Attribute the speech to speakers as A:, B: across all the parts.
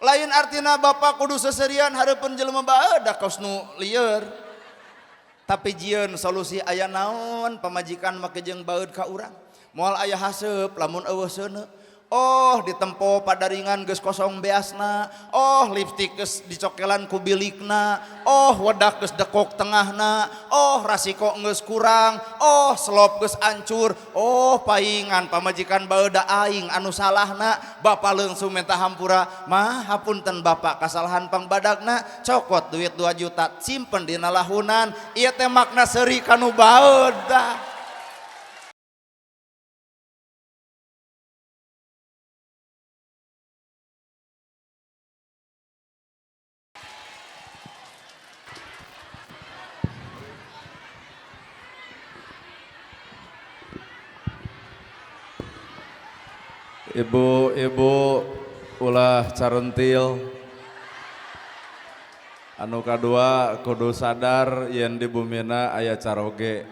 A: Lain artina bapak kudu seserian hareupeun jelema baeudak kaos nu lieur. Tapi jieun solusi aya naon pamajikan make jeung baeud ka urang. Moal aya haseup lamun eueuh seuneu. Oh ditempo padaringan geus kosong beasna. Oh lipstik geus dicokelan ku bilikna. Oh wedak geus dekok tengahna. Oh rasiko geus kurang. Oh selop geus ancur. Oh paingan pamajikan baeuda aing anu salahna. Bapa leungsung minta hampura. Mah hapunten bapak kasalahan pangbadagna. Cokot duit 2 juta simpen dina lahunan. Ieu teh makna seuri kanu baeuda.
B: Ibu-ibu ulah carentil anu kadua kudu sadar yen di bumina aya caroge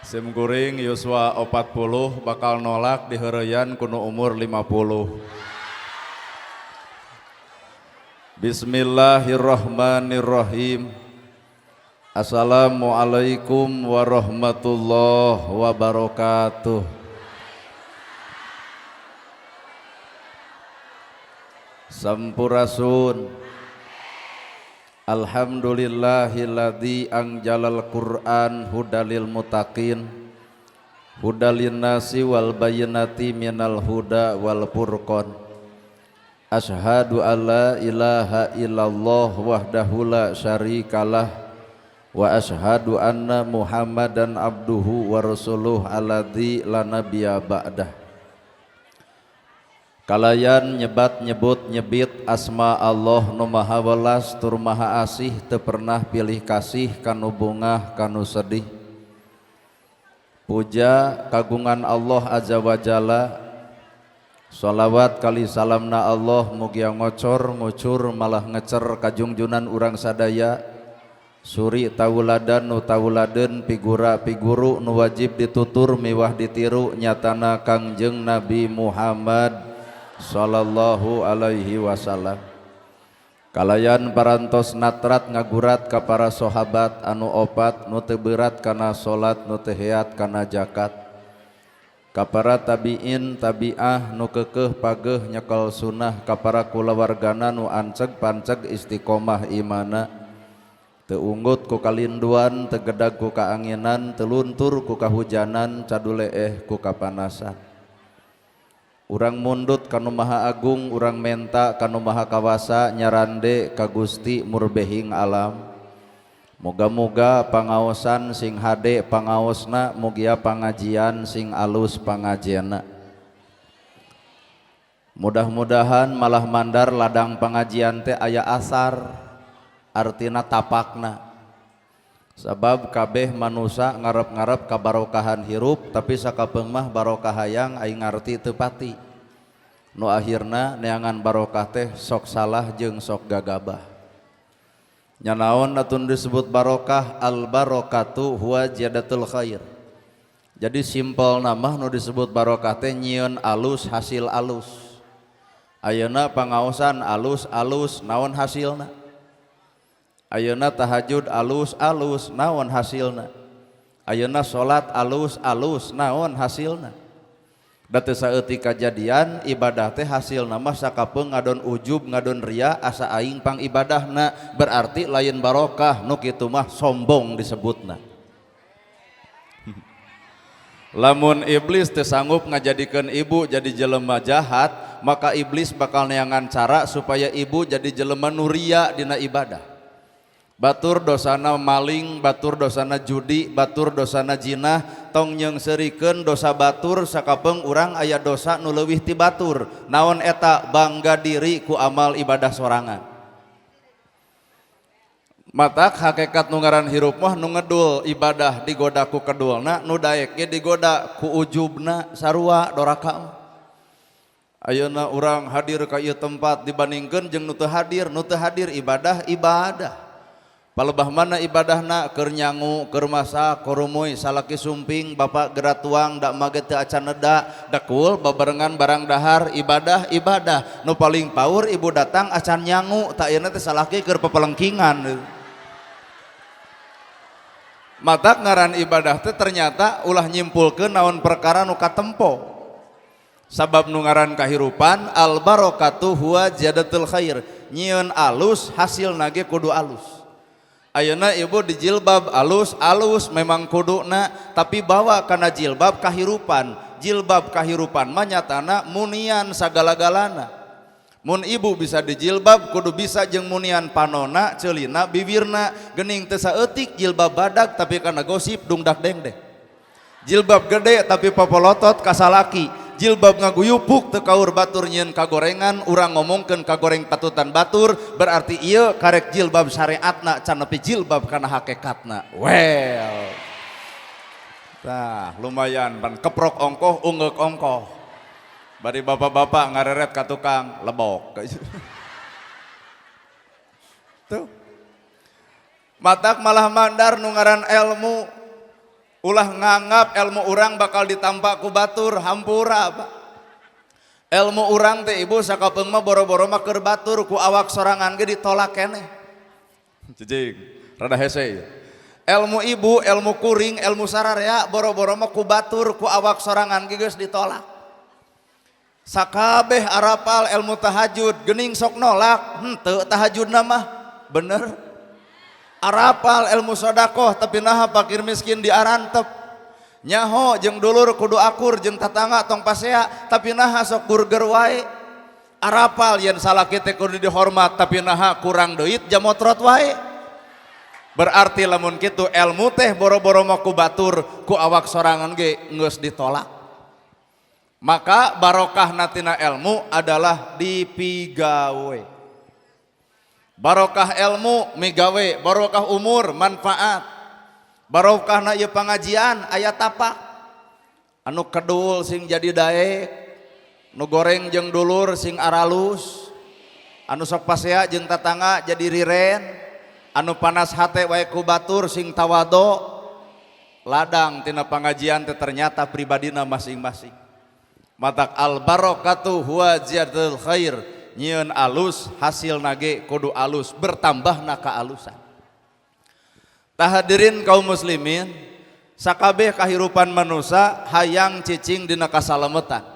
B: sim kuring yuswa 40 bakal nolak diheureyan kuno umur 50. Bismillahirrahmanirrahim. Assalamualaikum warahmatullahi wabarakatuh. Sampurasun. Alhamdulillahilladzi anjalal Qur'an hudalil muttaqin hudalin nasi wal bayyinati minal huda wal furqan. Asyhadu alla ilaha illallah wahdahu la syarikalah wa asyhadu anna Muhammadan abduhu wa rasuluh alladzi la nabiyya ba'dah. Kalayan nyebat nyebut nyebit asma Allah nu maha welas tur maha asih teu pernah pilih kasih kanu bungah kanu sedih. Puja kagungan Allah azza wa jalla. Shalawat kali salamna Allah mugia ngocor ngucur malah ngecer kajungjunan urang sadaya. Suri tauladan nu tauladeun pigura piguru nu wajib ditutur miwah ditiru nyatana Kangjeng Nabi Muhammad sallallahu alaihi wasallam. Kalayan parantos natrat ngagurat ka para sahabat anu opat nu teu beurat kana salat nu teu heat kana zakat. Ka para tabiin tabiah nu keukeuh pageuh nyekel sunnah, ka para kulawargana nu anceg panceg istiqomah imana. Teu unggut ku kalinduan, teu gedag ku kaanginan, teu luntur ku kahujanan, caduleeh ku kapanasan. Urang mundut kanu maha agung, urang menta kanu maha kawasa, nyarande ka Gusti murbehing alam. Moga-moga pangaosan sing hade pangaosna, mugia pangajian sing alus pangajianna. Mudah-mudahan malah mandar ladang pangajian teh aya asar, artina tapakna. Sabab kabeh manusia ngarep-ngarep kabarokahan hirup, tapi sakapeung mah barokah hayang aing ngarti teu pati. Nu akhirna neangan barokah teh sok salah jeung sok gagabah. Nya naon atun disebut barokah? Al barokatu huwa ziyadatul khair. Jadi simpel nama nu disebut barokah teh nyieun alus hasil alus. Ayeuna pangaosan alus-alus naon hasilna? Ayeuna tahajud alus-alus naon hasilna? Ayeuna salat alus-alus naon hasilna? Da teu saeutik kajadian ibadah teh hasilna mah sakapeung ngadon ujub ngadon ria asa aing pang ibadahna, berarti lain barokah, nu kitu mah sombong disebutna. Lamun iblis teu sanggup ngajadikeun ibu jadi jelema jahat, maka iblis bakal neangan cara supaya ibu jadi jelema nu ria dina ibadah. Batur dosana maling, batur dosana judi, batur dosana jinah, tong nyeungseurikeun dosa batur sakapeung urang aya dosa nu leuwih ti batur. Naon eta? Bangga diri ku amal ibadah sorangan. Matak hakikat nu ngaran hirup mah nu ngedul ibadah digoda ku kedulna, nu daek ge digoda ku ujubna sarua doraka. Ayeuna urang hadir ka ieu tempat dibandingkeun jeung nu teu hadir ibadah. palebah mana ibadahna keur nyangu keur masak kurumuy salaki sumping bapak gerak tuang dak mage teu acan neda dakul babarengan barang dahar ibadah nu paling paur ibu datang acan nyangu tak ieu teh salaki keur pepelengkingan mata ngaran ibadah teh ternyata ulah nyimpulkeun naon perkara nu katempo sabab nu ngaran kahirupan al barokatu huwa ziyadatul khair nyieun alus hasil nage kudu alus. Ayeuna ibu di jilbab alus memang kuduna tapi bawa kana jilbab kahirupan mah nyatana munian sagala-galana mun ibu bisa di jilbab kudu bisa jeung munian panona ceulina bibirna geuning teu saeutik jilbab badag tapi kana gosip dungdak dengdeh jilbab gede tapi popolotot ka salaki jilbab ngaguyupuk teu kaur batur nyieun kagorengan urang ngomongkeun kagoreng patutan batur berarti ieu karek jilbab syariatna can nepi jilbab kana hakikatna well tah lumayan pan keprok ongkoh ungeuk ongkoh bari bapak-bapak ngareret ka tukang lebok tuh matak malah mandar nu ngaran ilmu ulah nganggap ilmu urang bakal ditampak ku batur hampura Pak. Ilmu urang teh ibu sakapeung mah boro-boro mah keur batur ku awak sorangan ge ditolak keneh. Cicing rada hese. Ilmu ibu, ilmu kuring, ilmu sararea boro-boro mah ku batur ku awak sorangan ge geus ditolak. Sakabeh arapal ilmu tahajud geuning sok nolak, henteu tahajudna mah bener. Arapal ilmu sodakoh tapi naha fakir miskin diarantep nyaho jeung dulur kudu akur jeung tatangga tong pasea tapi naha sok burger wae arapal yen salaki teh kudu dihormat tapi naha kurang duit jamotrot wae berarti lamun kitu ilmu teh boro-boro mah ku batur ku awak sorangan ge geus ditolak maka barokah natina ilmu adalah dipigawe. Barokah ilmu migawe, barokah umur manfaat, barokah na ieu pangajian aya tapak, anu kedul sing jadi daek, nu goreng jeung dulur sing aralus, anu sok pasea jeung tatangga jadi riren, anu panas hate wae ku batur sing tawado, ladang tina pangajian teh ternyata pribadina masing-masing. Matak al barokatu huwa ziyadatul khair. Nyieun alus hasil nage kudu alus bertambah naka alusan. Tahadirin kaum muslimin sakabeh kahirupan manusia hayang cicing dina kasalametan.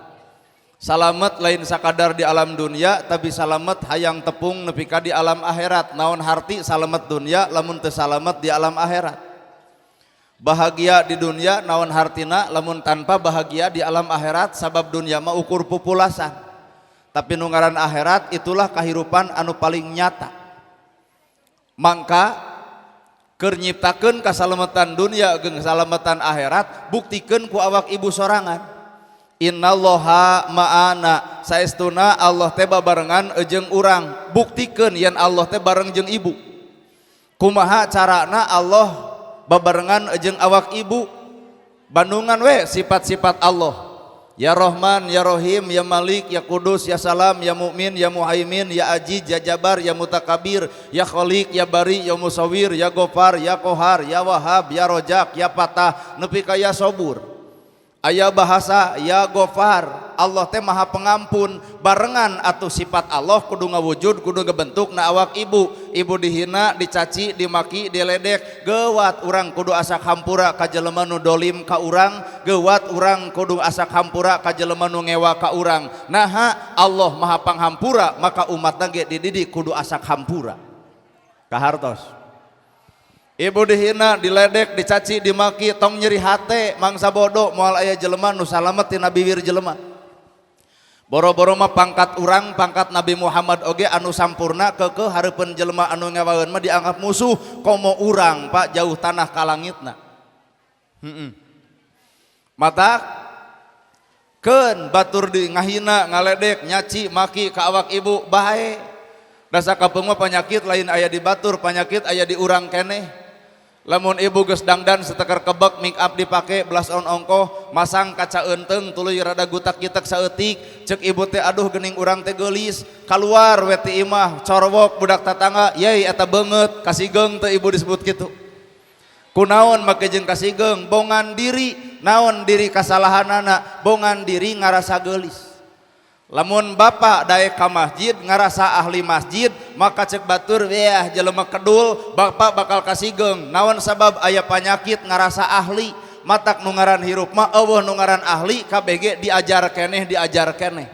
B: Salamet lain sakadar di alam dunia tapi salamet hayang tepung nepi ka di alam akhirat. Naon harti salamet dunia lamun teu salamet di alam akhirat. Bahagia di dunia naon hartina lamun tanpa bahagia di alam akhirat sabab dunia mah ukur populasan. Tapi nu ngaran akhirat itulah kahirupan anu paling nyata. Mangka keur nyiptakeun kasalametan dunia jeung kasalametan akhirat buktikeun ku awak ibu sorangan. Innallaha ma'ana saestuna Allah teh babarengan jeung urang. Buktikeun yen Allah teh bareng jeung ibu. Kumaha carana Allah babarengan jeung awak ibu? Bandungan we sifat-sifat Allah. Ya Rahman, Ya Rahim, Ya Malik, Ya Kudus, Ya Salam, Ya Mu'min, Ya Muhaimin, Ya Aziz, Ya Jabar, Ya Mutakabir, Ya Khaliq, Ya Bari, Ya Musawir, Ya Gofar, Ya Kohar, Ya Wahab, Ya Rojak, Ya Patah, nepi ka Ya Sobur. Aya bahasa Ya Gofar, Allah teh maha pengampun, barengan atuh sifat Allah kudu ngawujud, kudu ngebentuk na awak ibu. Ibu dihina, dicaci, dimaki, diledek, geuwat urang kudu asak hampura ka jelema nu dolim ka urang, geuwat urang kudu asak hampura ka jelema nu ngewa ka urang. Naha Allah maha panghampura, maka umatna ge dididik kudu asak hampura. Kahartos. Ibu dihina, diledek, dicaci, dimaki, tong nyeri hate, mangsa bodoh, moal aya jelema nu salamet tina bibir jelema. Boro-boro mah pangkat urang, pangkat Nabi Muhammad oge anu sampurna keukeun hareupeun jelema anu ngawaeun mah dianggap musuh, komo urang Pak jauh tanah ka langitna. Mata keun batur di ngahina, ngaledek, nyaci, maki ka awak ibu bae. Da sakapeung mah penyakit lain aya di batur, penyakit aya di urang keneh.
A: Lamun ibu geus dangdan setekar kebek make up dipake belas on ongkoh masang kaca enteng tuluy rada gutak-gitak saeutik cek ibu teh aduh geuning urang teh geulis kaluar we ti imah corwok budak tatangga yai eta beungeut kasigeng teh ibu disebut kitu kunaon make jeung kasigeng bongan diri naon diri kasalahanana bongan diri ngarasa geulis. Lamun bapak daek ka masjid ngarasa ahli masjid maka cek batur weh jelema kedul bapak bakal kasigeng naon sabab aya panyakit ngarasa ahli matak nu ngaran hirup mah eueuh nu ngaran ahli KBG diajar keneh.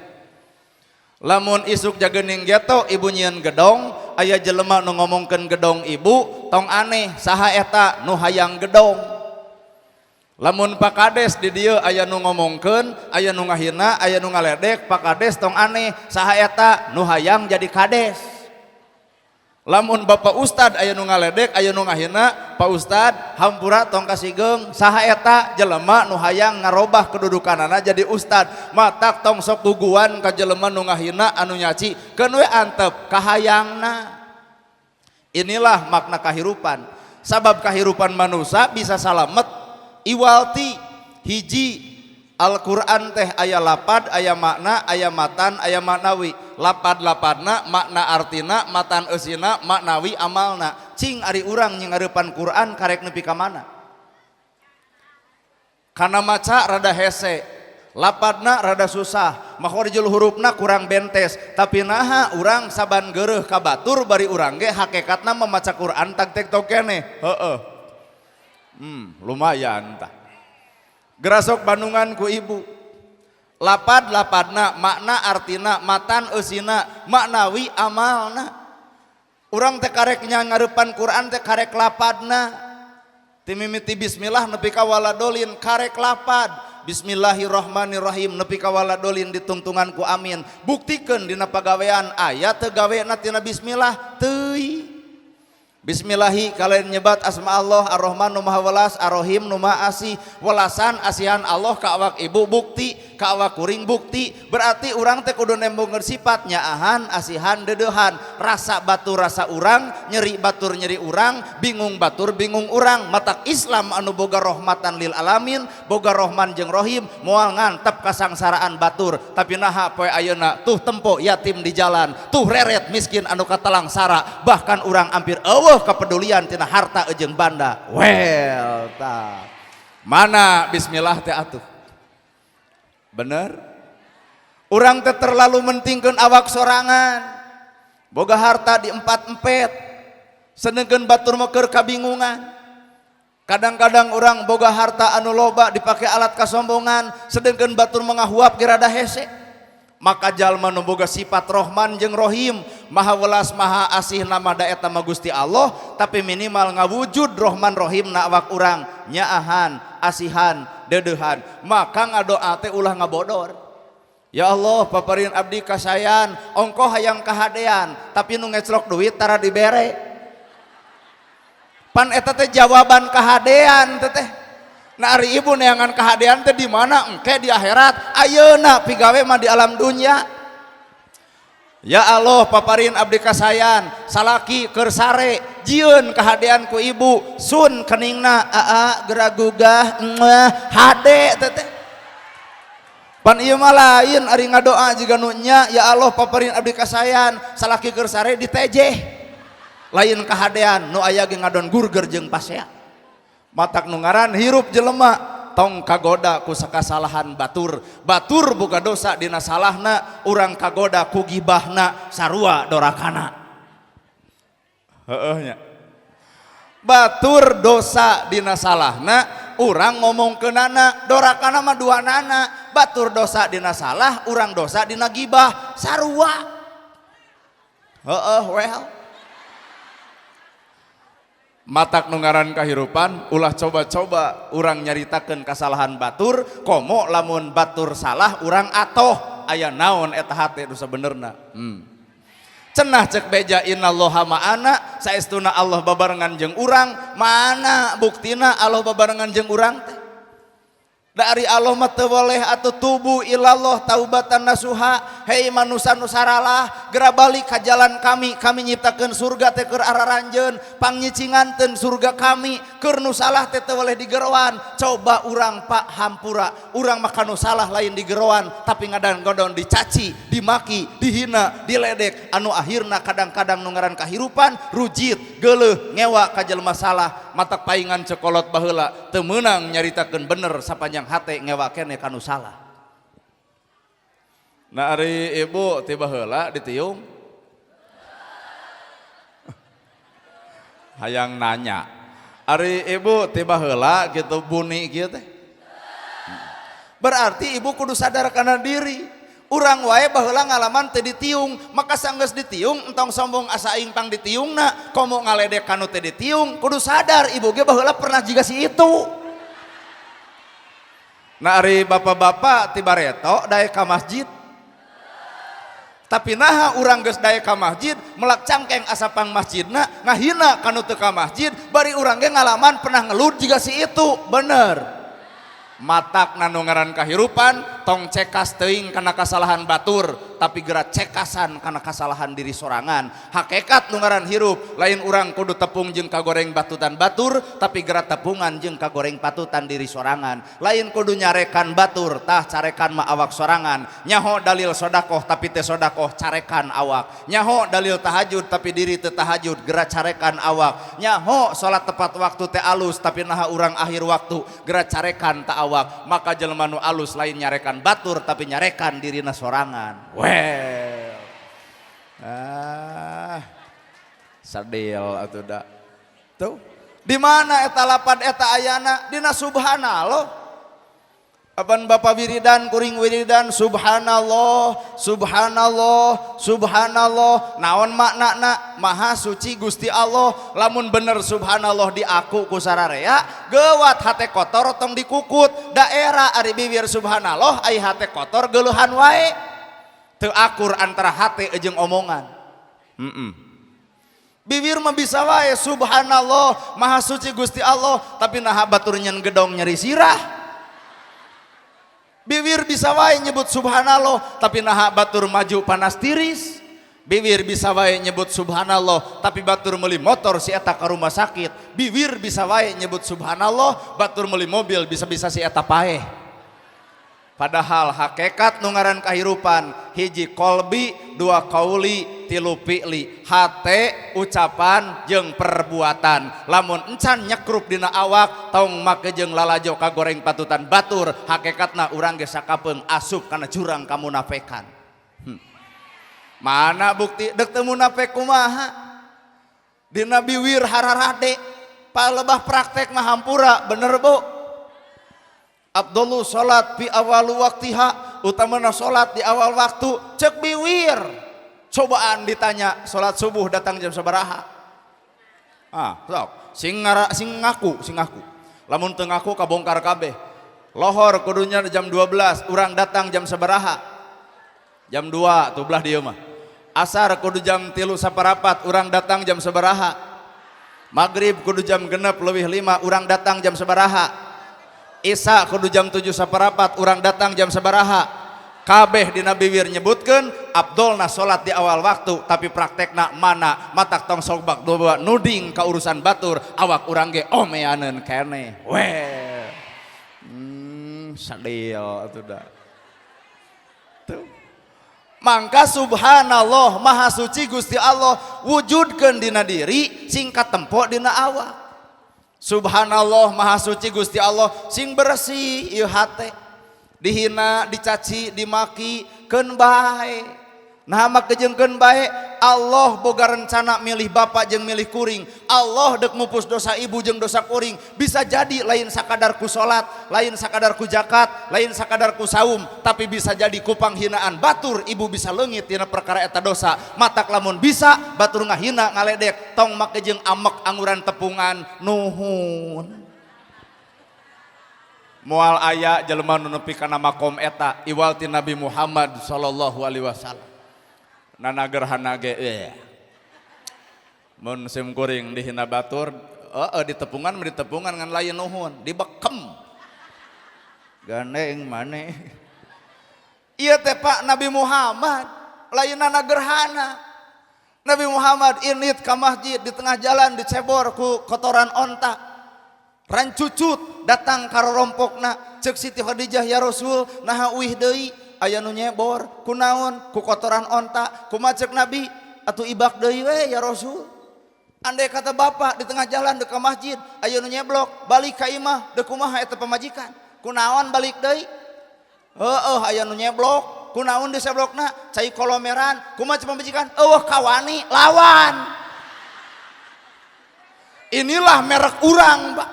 A: Lamun isuk jageuning geto ibu nyieun gedong aya jelema nu ngomongkeun gedong ibu tong aneh saha eta nu hayang gedong. Lamun Pak Kades di dieu aya nu ngomongkeun, aya nu ngahina, aya nu ngaledek, Pak Kades tong aneh, saha eta nu hayang jadi kades. Lamun Bapak Ustad aya nu ngaledek, aya nu ngahina, Pak Ustad hampura tong kasigeng, saha eta jelema nu hayang ngarobah kedudukanana jadi ustad. Matak tong sok guguan ka jelema nu ngahina anu nyaci, keun we antep kahayangna. Inilah makna kahirupan. Sabab kahirupan manusia bisa salamet iwalti hiji Al-Quran teh aya lapad, aya makna, aya matan, aya maknawi. Lapad-lapadna, makna artina, matan eusina, maknawi amalna. Cing ari urang nyingareupan Quran karek nepi ka mana? Kana maca rada hese, lapadna rada susah, makhorijul hurufna kurang bentes. Tapi naha urang saban geureuh ka batur bari urang ge hakikatna memaca Quran tag tektok keneh. Heueuh. Lumayan tah. Gerasok Bandungan ku ibu. Lapad-lapadna, makna artina, matan eusina, maknawi amalna. Urang teh karek nyangareupan Quran teh karek lapadna. Ti mimiti bismillah nepi ka waladolin karek lapad. Bismillahirrahmanirrahim nepi ka waladolin ditungtungan ku amin. Buktikeun dina pagawean aya teu gawena tina bismillah teuing. Bismillahi kalian nyebat asma Allah Ar-Rahman nu Maha Welas Ar-Rahim nu Maha Asih welasan asihan Allah ka awak ibu bukti ka awak kuring bukti berarti urang teh kudu nembongeun sifat nyaahan asihan dedeuhan rasa batur rasa urang nyeri batur nyeri urang bingung batur bingung urang matak Islam anu boga rahmatan lil alamin boga Rahman jeung Rahim moal ngantep kasangsaraan batur tapi naha poe ayeuna tuh tempo yatim di jalan tuh reret miskin anu katalang sara bahkan urang ampir eueuh kepedulian tina harta jeung banda well ta mana bismillah teh atuh bener urang teh terlalu mentingkeun awak sorangan boga harta di empat-empet senengkeun batur mah keur kabingungan kadang-kadang urang boga harta anu loba dipake alat kasombongan sedengkeun batur mengahuap ge rada hese maka jalma nu boga sifat Rahman jeung Rahim Maha Welas Maha Asih nama da eta mah Gusti Allah tapi minimal ngawujud Rahman Rahim na awak urang nyaahan asihan dedeuhan maka ngadoa teh ulah ngabodor ya Allah paparin abdi kasayan ongko hayang kahadean tapi nu ngeclok duit tara dibere pan eta teh jawaban kahadean teh nah ari ibu neangan kahadean teh di mana engke di akhirat ayeuna pigawe mah di alam dunya ya Allah paparin abdi kasayan salaki keur sare jieun kahadean ku ibu sun keningna aa geragugah hade teh pan ieu mah lain ari ngadoa jiga nu nya ya Allah paparin abdi kasayan salaki keur sare ditejeh lain kahadean nu aya ge ngadon gurger jeung pasea matak nu ngaran hirup jelema tong kagoda ku sakasalahan batur batur boga dosa dina salahna urang kagoda ku gibahna sarua dorakana heueuh nya batur dosa dina salahna urang ngomongkeunana dorakana mah duanana batur dosa dina salah urang dosa dina gibah sarua heueuh well matak nu ngaran kahirupan ulah coba-coba urang nyaritakeun kasalahan batur komo lamun batur salah urang atoh aya naon eta hate nu sabenerna cenah cek beja innallaha ma'ana saestuna Allah babarengan jeung urang mana buktina Allah babarengan jeung urang teh dari Allah mah teu boleh atuh tubu ilallah taubatan nasuha hei manusia nu saralah gera balik ka jalan kami nyiptakeun surga teh keur araranjeun pangnyicinganteun surga kami keur nu salah teh teu boleh digeroan coba urang Pak hampura urang mah kanu salah lain digeroan tapi ngadan-godon dicaci dimaki dihina diledek anu akhirna kadang-kadang nu ngaran kahirupan rujit geuleuh ngewa ka jelema salah matak paingan cekolot baheula teu meunang nyaritakeun bener sapanjang hate ngewa keneh kanu salah. Nah ari ibu tiba heula ditiung hayang nanya ari ibu tiba heula gitu buni kieu teh berarti ibu kudu sadar kana diri urang wae baheula ngalaman teu ditiung maka sanggeus ditiung entong sombong asa aing pang ditiungna komo ngaledek kanu teu ditiung kudu sadar ibu ge baheula pernah jiga si itu. Nah ari bapak-bapak tiba reto daek ka masjid tapi naha urang geus daek ka masjid melak cangkeng asa pang masjidna ngahina kanu teu ka masjid bari urang ge ngalaman pernah ngelut jiga si itu bener matak nanu ngaran kahirupan tong cekas teuing kana kasalahan batur tapi geura cekasan kana kasalahan diri sorangan hakikat nu ngaran hirup lain urang kudu tepung jeung kagoreng batutan batur tapi geura tepungan jeung kagoreng patutan diri sorangan lain kudu nyarekan batur tah carekan mah awak sorangan nyaho dalil sodakoh tapi teu sodakoh carekan awak nyaho dalil tahajud tapi diri teu tahajud geura carekan awak nyaho salat tepat waktu teh alus tapi naha urang akhir waktu geura carekan ta awak maka jelema nu alus lain nyarekan batur tapi nyarekan dirina sorangan. Well. Sadel atuh da. Tuh. Di mana eta lapad eta ayana? Dina subhanallah. Apan Bapak wiridan kuring wiridan subhanallah subhanallah subhanallah naon maknana maha suci Gusti Allah lamun bener subhanallah diaku ku sararea geuwat hate kotor tong dikukut daerah ari bibir subhanallah ai hate kotor geuleuhan wae teu akur antara hate jeung omongan bibir mah bisa wae subhanallah maha suci Gusti Allah tapi naha batur nyen gedong nyeri sirah bibir bisa wae nyebut subhanallah tapi naha batur maju panas tiris bibir bisa wae nyebut subhanallah tapi batur meuli motor si eta ka rumah sakit bibir bisa wae nyebut subhanallah batur meuli mobil bisa-bisa si eta paeh padahal hakikat nu ngaran kahirupan hiji kolbi dua kauli tilu fi'li hate ucapan jeung perbuatan lamun encan nyekrup dina awak tong make jeung lalajo kagoreng patutan batur hakikatna urang ge sakapeung asup kana jurang kamunafikan mana bukti deuk teu munafik kumaha dina biwir hararade palebah praktek mah hampura bener bu Abdullu salat fi awal waktiha utamana salat di awal waktu cek biwir cobaan ditanya salat subuh datang jam sabaraha sok sing ngaku lamun teu ngaku kabongkar kabeh lohor kudunya jam 12 urang datang jam sabaraha jam 2 tuh belah dieu mah asar kudu jam 3:04 urang datang jam sabaraha maghrib kudu jam 6:05 urang datang jam sabaraha Isya kudu jam 7:04 urang datang jam sabaraha kabeh dina bibir nyebutkeun Abdulna salat di awal waktu tapi praktekna mana matak tong sogbak dua nuding ka urusan batur awak urang ge omeaneun keneh weh sadel atuh da tuh mangka subhanallah maha suci Gusti Allah wujudkeun dina diri singkat tempo dina awak subhanallah maha suci Gusti Allah sing bersih ieu hate dihina dicaci dimaki keun bae nah make jeung keun bae Allah boga rencana milih bapak jeung milih kuring Allah deuk mupus dosa ibu jeung dosa kuring bisa jadi lain sakadar ku salat lain sakadar ku zakat lain sakadar ku saum tapi bisa jadi ku panghinaan batur ibu bisa leungit dina perkara eta dosa matak lamun bisa batur ngahina ngaledek tong make jeung amek anguran tepungan nuhun moal aya jelema nu nepi kana makom eta iwal ti Nabi Muhammad sallallahu alaihi wasallam nana gerhana ge mun sim kuring dihina batur ditepungan ngan lain nuhun dibekem gandeng maneh ieu teh Pak Nabi Muhammad lainana gerhana. Nabi Muhammad init ka masjid di tengah jalan dicebor ku kotoran onta. Rancucut datang ka rorompokna ceuk Siti Khadijah ya Rasul naha uih deui aya nu nyebor kunaon ku kotoran onta kumaha ceuk Nabi atuh ibak deui we ya Rasul. Andai kata bapak di tengah jalan dek ka masjid aya nu nyeblok balik ka imah deuk kumaha eta pamajikan kunaon balik deui heueuh aya nu nyeblok kunaon diseblokna cai kolomeran kumaha ceuk pamajikan eueuh kawani lawan. Inilah merek urang Pak.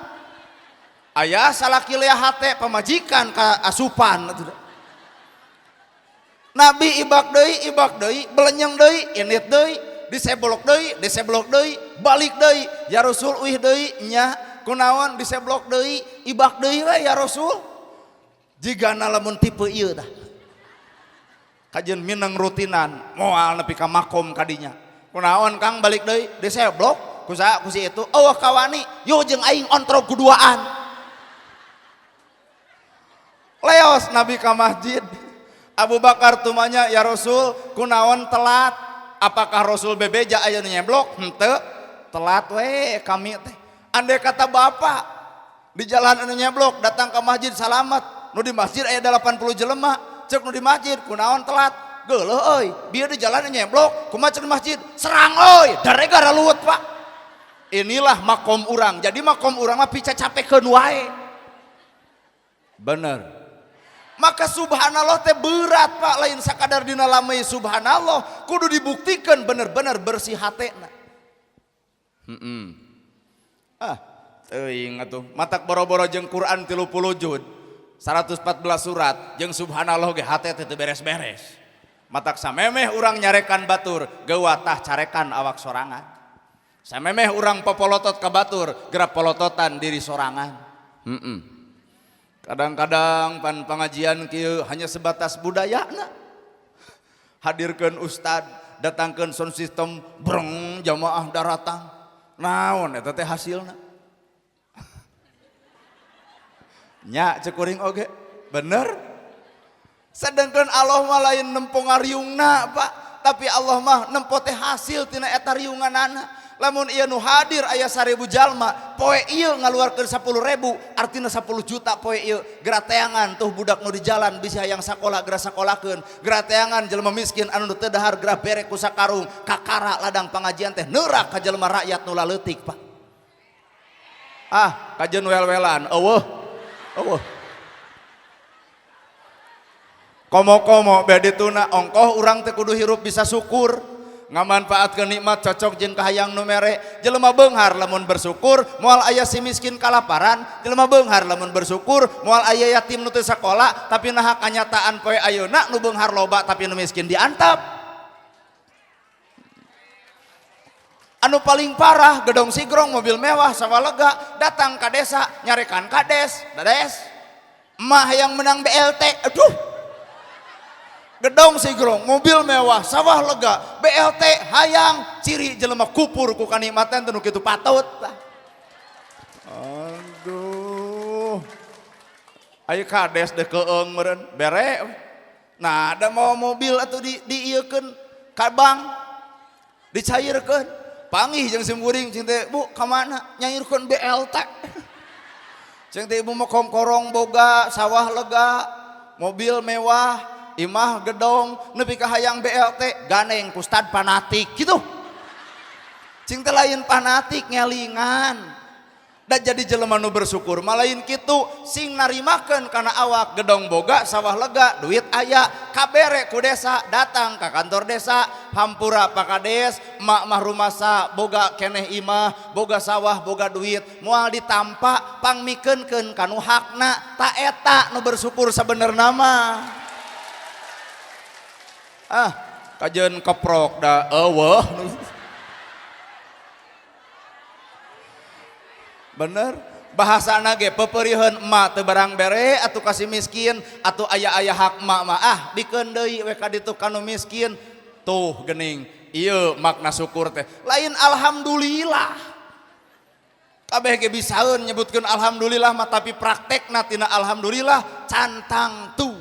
A: Aya salaki lea hate pamajikan ka asupan. Nabi ibak deui belenyeng deui init deui diseblok deui balik deui ya Rasul uih deui nya kunaon diseblok deui ibak deui we ya Rasul. Jigana lamun tipe ieu tah kajeun mineng rutinan moal nepi ka makom kadinya kunaon Kang balik deui diseblok kusaha ku si itu eueuh kawani yo jeung aing ontrog kuduaan. Leos Nabi ka masjid Abu Bakar tumanya ya Rasul kunaon telat apakah Rasul bebeja aya nu nyeblok henteu telat we kami teh andai kata bapak di jalan anu nyeblok datang ke masjid salamet nu di masjid aya 80 jelema ceuk nu di masjid kunaon telat geuleuh euy bieu di jalan nyeblok kumaha ceuk di masjid serang euy darega raluut Pak. Inilah makom urang jadi makom urang mah pica capekeun wae bener. Maka subhanallah teh berat Pak lain sakadar dina lamai subhanallah kudu dibuktikan bener-bener bersih hatena. Teuing atuh matak boro-boro jeung Quran 30 juz 114 surat jeung subhanallah ge hate teh teu beres-beres. Matak samemeh urang nyarekan batur geuwah tah carekan awak sorangan. Samemeh urang popolotot ka batur gerak polototan diri sorangan. Kadang-kadang pan pengajian kieu hanya sebatas budayana. Hadirkeun ustad, datangkeun sound system, breng jamaah daratang. Naon eta teh hasilna? Nya ceuk kuring oge, bener? Sedengkeun Allah mah lain nempong ngariungna, Pak, tapi Allah mah nempo teh hasil tina eta riunganana. Lamun ieu nu hadir aya 1000 jalma poe ieu ngaluarkeun 10.000 artina 10 juta poe ieu gerateangan tuh budak nu di jalan bisa hayang sakola geura sakolakeun gerateangan jelema miskin anu teu dahar geura bere ku sakarung kakara ladang pangajian teh neurak ka jelema rakyat nu laleutik Pak. Kajeun wel-welan eueuh komo-komo bade tuna ongkoh urang teh kudu hirup bisa syukur ngamanfaatkeun nikmat cocok jeung kahayang nu mere jelema beunghar lamun bersyukur moal aya si miskin kalaparan jelema beunghar lamun bersyukur moal aya yatim nu teu sakola tapi naha kanyataan poe ayeuna nu beunghar loba tapi nu miskin diantap. Anu paling parah gedong sigrong mobil mewah sawalega datang ka desa nyarekan kades dades emah yang menang BLT aduh gedong sigrong mobil mewah sawah lega BLT hayang ciri jelema kupur ku kanikmatan teu kitu patut. Aduh aya kades deh keung meureun bere nah ada mau mobil atuh diieukeun ka bank dicairkeun panggih jeung simkuring cing teh Bu ka mana nyairkeun BLT cing teh ibu mah korong boga sawah lega mobil mewah imah gedong nepi ka hayang BLT ganeng ku stad fanatik gitu cing teh lain fanatik ngelingan da jadi jelema nu bersyukur malain kitu sing narimakeun kana awak gedong boga sawah lega duit aya kabere ku desa datang ka kantor desa hampura pakades emak mah rumasa boga keneh imah boga sawah boga duit moal ditampa pangmikeunkeun kanu hakna ta eta nu bersyukur sabenerna mah. Kajeun keprok da eueuh bener bahasana ge pepeurieun emak teu barang bere atuh kasih miskin atuh aya hak emak mah dikeun deui we ka ditu kanu miskin tuh geuning ieu makna syukur teh lain alhamdulillah kabeh ge bisaeun nyebutkeun alhamdulillah mah tapi praktekna tina alhamdulillah cantang tuh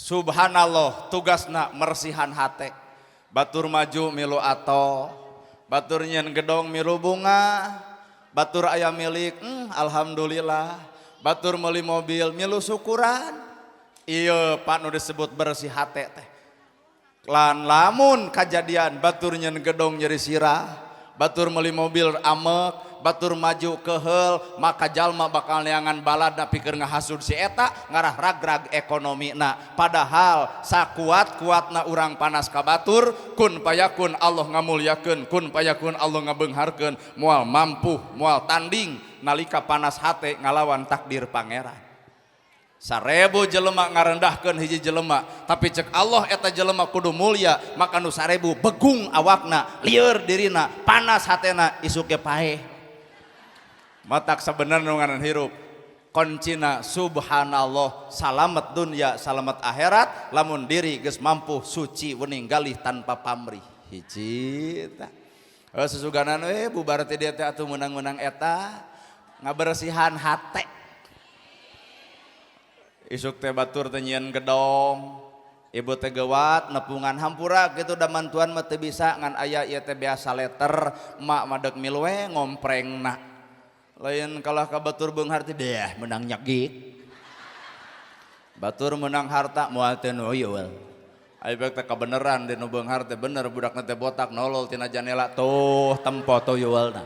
A: Subhanallah tugasna mersihan hate. Batur maju milu ato, batur nyen gedong milu bunga, batur aya milik alhamdulillah, batur meuli mobil milu syukuran. Iya Pak nu disebut bersih hate teh. Lan lamun kajadian batur nyen gedong nyeri sirah, batur meuli mobil amek, batur maju kehel, maka jalma bakal neangan balada pikeun ngahasud si eta ngarah ragrag ekonomina. Padahal sakuat-kuatna urang panas ka batur, kun payakun Allah ngamulyakeun, kun payakun Allah ngabeungharkeun, moal mampu, moal tanding nalika panas hate ngalawan takdir pangeran. 1000 jelema ngarendahkeun hiji jelema, tapi cek Allah eta jelema kudu mulia, maka nu 1000 begung awakna, lieur dirina, panas hatena, isuke paeh. Matak sebenarnya nu ngaran hirup koncina subhanallah, salamet dunya salamet akhirat lamun diri geus mampu suci wening galih tanpa pamrih. Hiji tah. Sesugana bubar teh dia teh atuh menang-menang eta ngabersihan hate. Isuk teh batur teh nyieun gedong, ibu teh gewat nepungan hampura gitu da mantuan mah teu bisa ngan aya ieu teh biasa letter mak madeg milwe ngomprengna. Lain kalah ka batur beunghar teh deh menang nyagik. Batur menang harta moal teu noyol. Aya bae teh kabeneran di nu beunghar teh bener budakna teh botak nolol tina janela tuh tempo toyolna.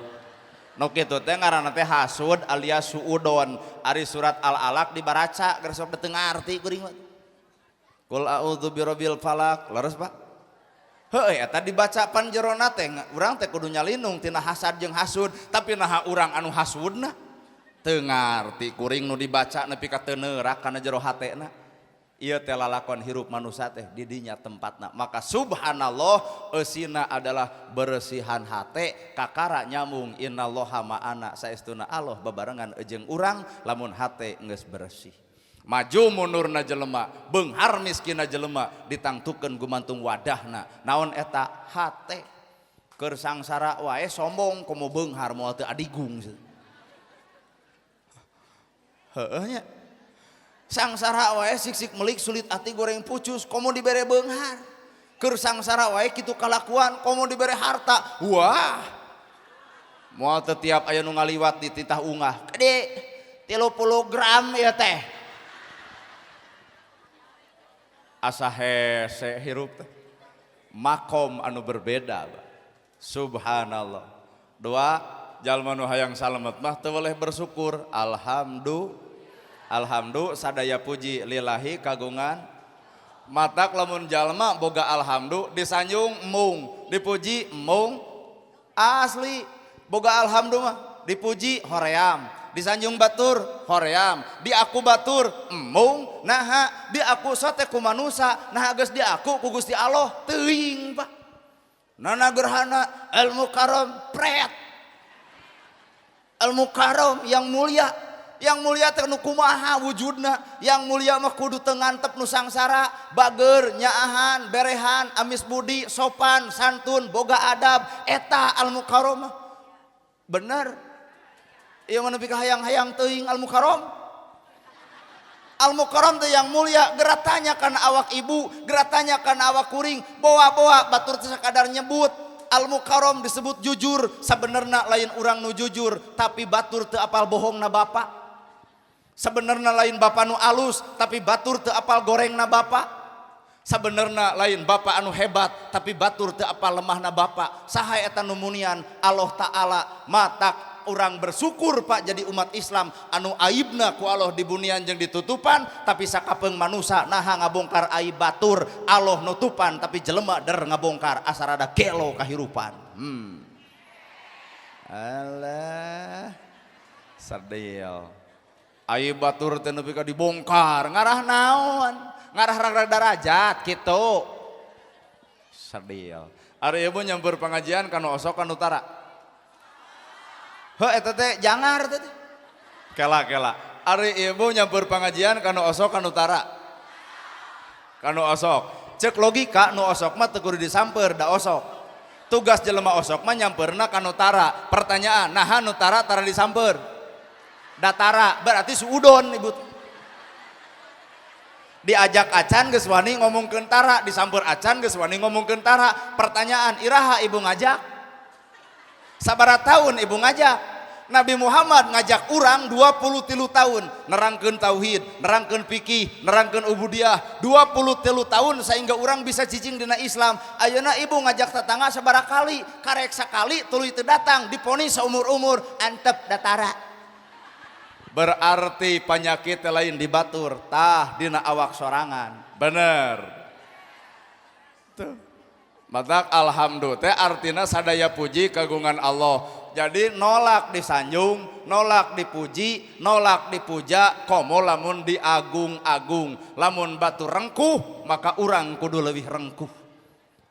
A: Nu kitu teh ngaranna teh hasud alias suudon. Ari surat Al-Alaq dibaraca geus sok teu ngarti kuring mah. Qul a'udzu birabbil falaq, leres Pak? Heueuy eta dibaca panjerona teh urang teh kudu nyalinung tina hasad jeung hasud, tapi naha urang anu hasudna teu ngarti kuring nu dibaca nepi ka teu neurak kana jero hatena. Ieu teh lalakon hirup manusia teh di dinya tempatna. Maka subhanallah eusina adalah bersihan hate, kakara nyambung innallaha ma'ana, saestuna Allah babarengan jeung urang lamun hate geus bersih. Maju munurna jelema, beunghar miskinna jelema ditangtukeun gumantung wadahna. Naon eta? Hate. Keur sangsara wae sombong komo beunghar moal teu adigung. Heueuh nya. Sangsara wae siksik melik sulit ati goreng pucus komo dibere beunghar. Keur sangsara wae kitu kalakuan komo dibere harta. Wah. Moal teu tiap aya nu ngaliwat di titah ungah. Gede 30 gram ya teh. Asa hese hirup teh. Makom anu berbeda. Subhanallah. Doa jalma nu hayang salamet mah teu boleh bersyukur. Alhamdulillah sadaya puji lillahi kagungan. Matak lamun jalma boga alhamdulillah disanjung mung, dipuji mung. Asli boga alhamdulillah dipuji hoream, disanjung batur hoream, diaku batur mung, naha diaku sote ku manusia, naha geus diaku ku Gusti Allah teuing Pak. Nana gerhana ilmu karom pret. Ilmu karom yang mulia. Yang mulia teh nu kumaha wujudna, yang mulia mah kudu teu ngantep nu sangsara, bager, nyaahan, berehan, amis budi, sopan, santun, boga adab, eta al mukarramah. Bener. Ieu mah nepi ka hayang-hayang teuing al mukarram. Al mukarram teh yang mulia, geratanya kana awak ibu, geratanya kana awak kuring, boa-boa batur teh sakadar nyebut. Al mukarram disebut jujur, sabenerna lain urang nu jujur, tapi batur teu apal bohongna bapa. Sebenarnya lain bapa anu alus tapi batur teu apal gorengna bapa. Sebenarnya lain bapa anu hebat tapi batur teu apal lemahna bapa. Saha eta nu munian Allah Ta'ala. Matak urang bersyukur Pak jadi umat Islam anu aibna ku Allah dibunian jeung ditutupan, tapi sakapeung manusia naha ngabongkar aib batur Allah nutupan, tapi jelema der ngabongkar asarada gelo kahirupan. Alah sadel. Aib batur teh nepi ka dibongkar, ngarah naon? Ngarah ragrag darajat kitu. Sadil. Ari ieu nyamper pengajian kana osok kana utara. Heuh eta teh jangar teh. Kela. Ari ieu nyamper pengajian kana osok kana utara. Kana osok. Cek logika nu osok mah teu kudu disamper da osok. Tugas jelema osok mah nyamperna kana utara. Pertanyaan, naha nu utara tara disamper? Datara berarti suudon ibu. diajak acan geus wani ngomong kentara, disamper acan geus wani ngomong kentara. Pertanyaan, iraha ibu ngajak? Sabaraha tahun ibu ngajak? Nabi Muhammad ngajak orang 23 tahun nerangkeun tauhid, nerangkeun fikih, nerangkeun ubudiyah 23 tahun sehingga orang bisa cicing dina Islam. Ayeuna ibu ngajak tetangga sabaraha kali? Karek sakali tuluy teu datang, diponis seumur-umur antep datara. Berarti penyakit lain dibatur tah dina awak sorangan. Bener. Tuh. Matak alhamdulillah teh artina sadaya puji kagungan Allah. Jadi nolak disanjung, nolak dipuji, nolak dipuja, komo lamun diagung-agung. Lamun batu rengkuh, maka urang kudu lebih rengkuh.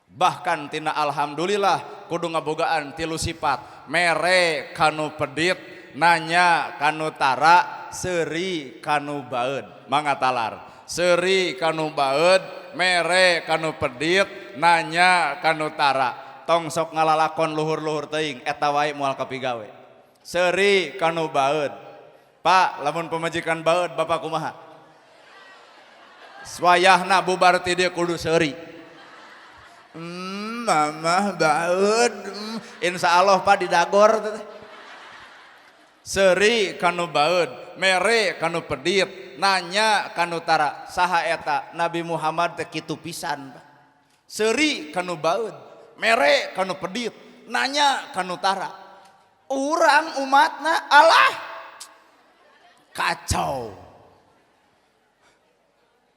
A: Bahkan tina alhamdulillah kudu ngabogaan tilu sifat. Mere kanu pedit, nanya kanu tara, seuri kanu baeud. Mangga talar. Seuri kanu baeud, mere kanu pedit, nanya kanu tara. Tong sok ngalalakon luhur-luhur teuing eta wae moal kapigawe. Seuri kanu baeud. Pak, lamun pemajikan baeud Bapak kumaha? Swayahna bubar ti dieu kudu seuri. Mamah baeud. Insyaallah Pak didagor teh. Seuri kanu baeud, mere kanu pedit, nanya kanu tara. Saha eta? Nabi Muhammad teh kitu pisan, Pak. Seuri kanu baeud, mere kanu pedit, nanya kanu tara. Urang umatna alah kacau.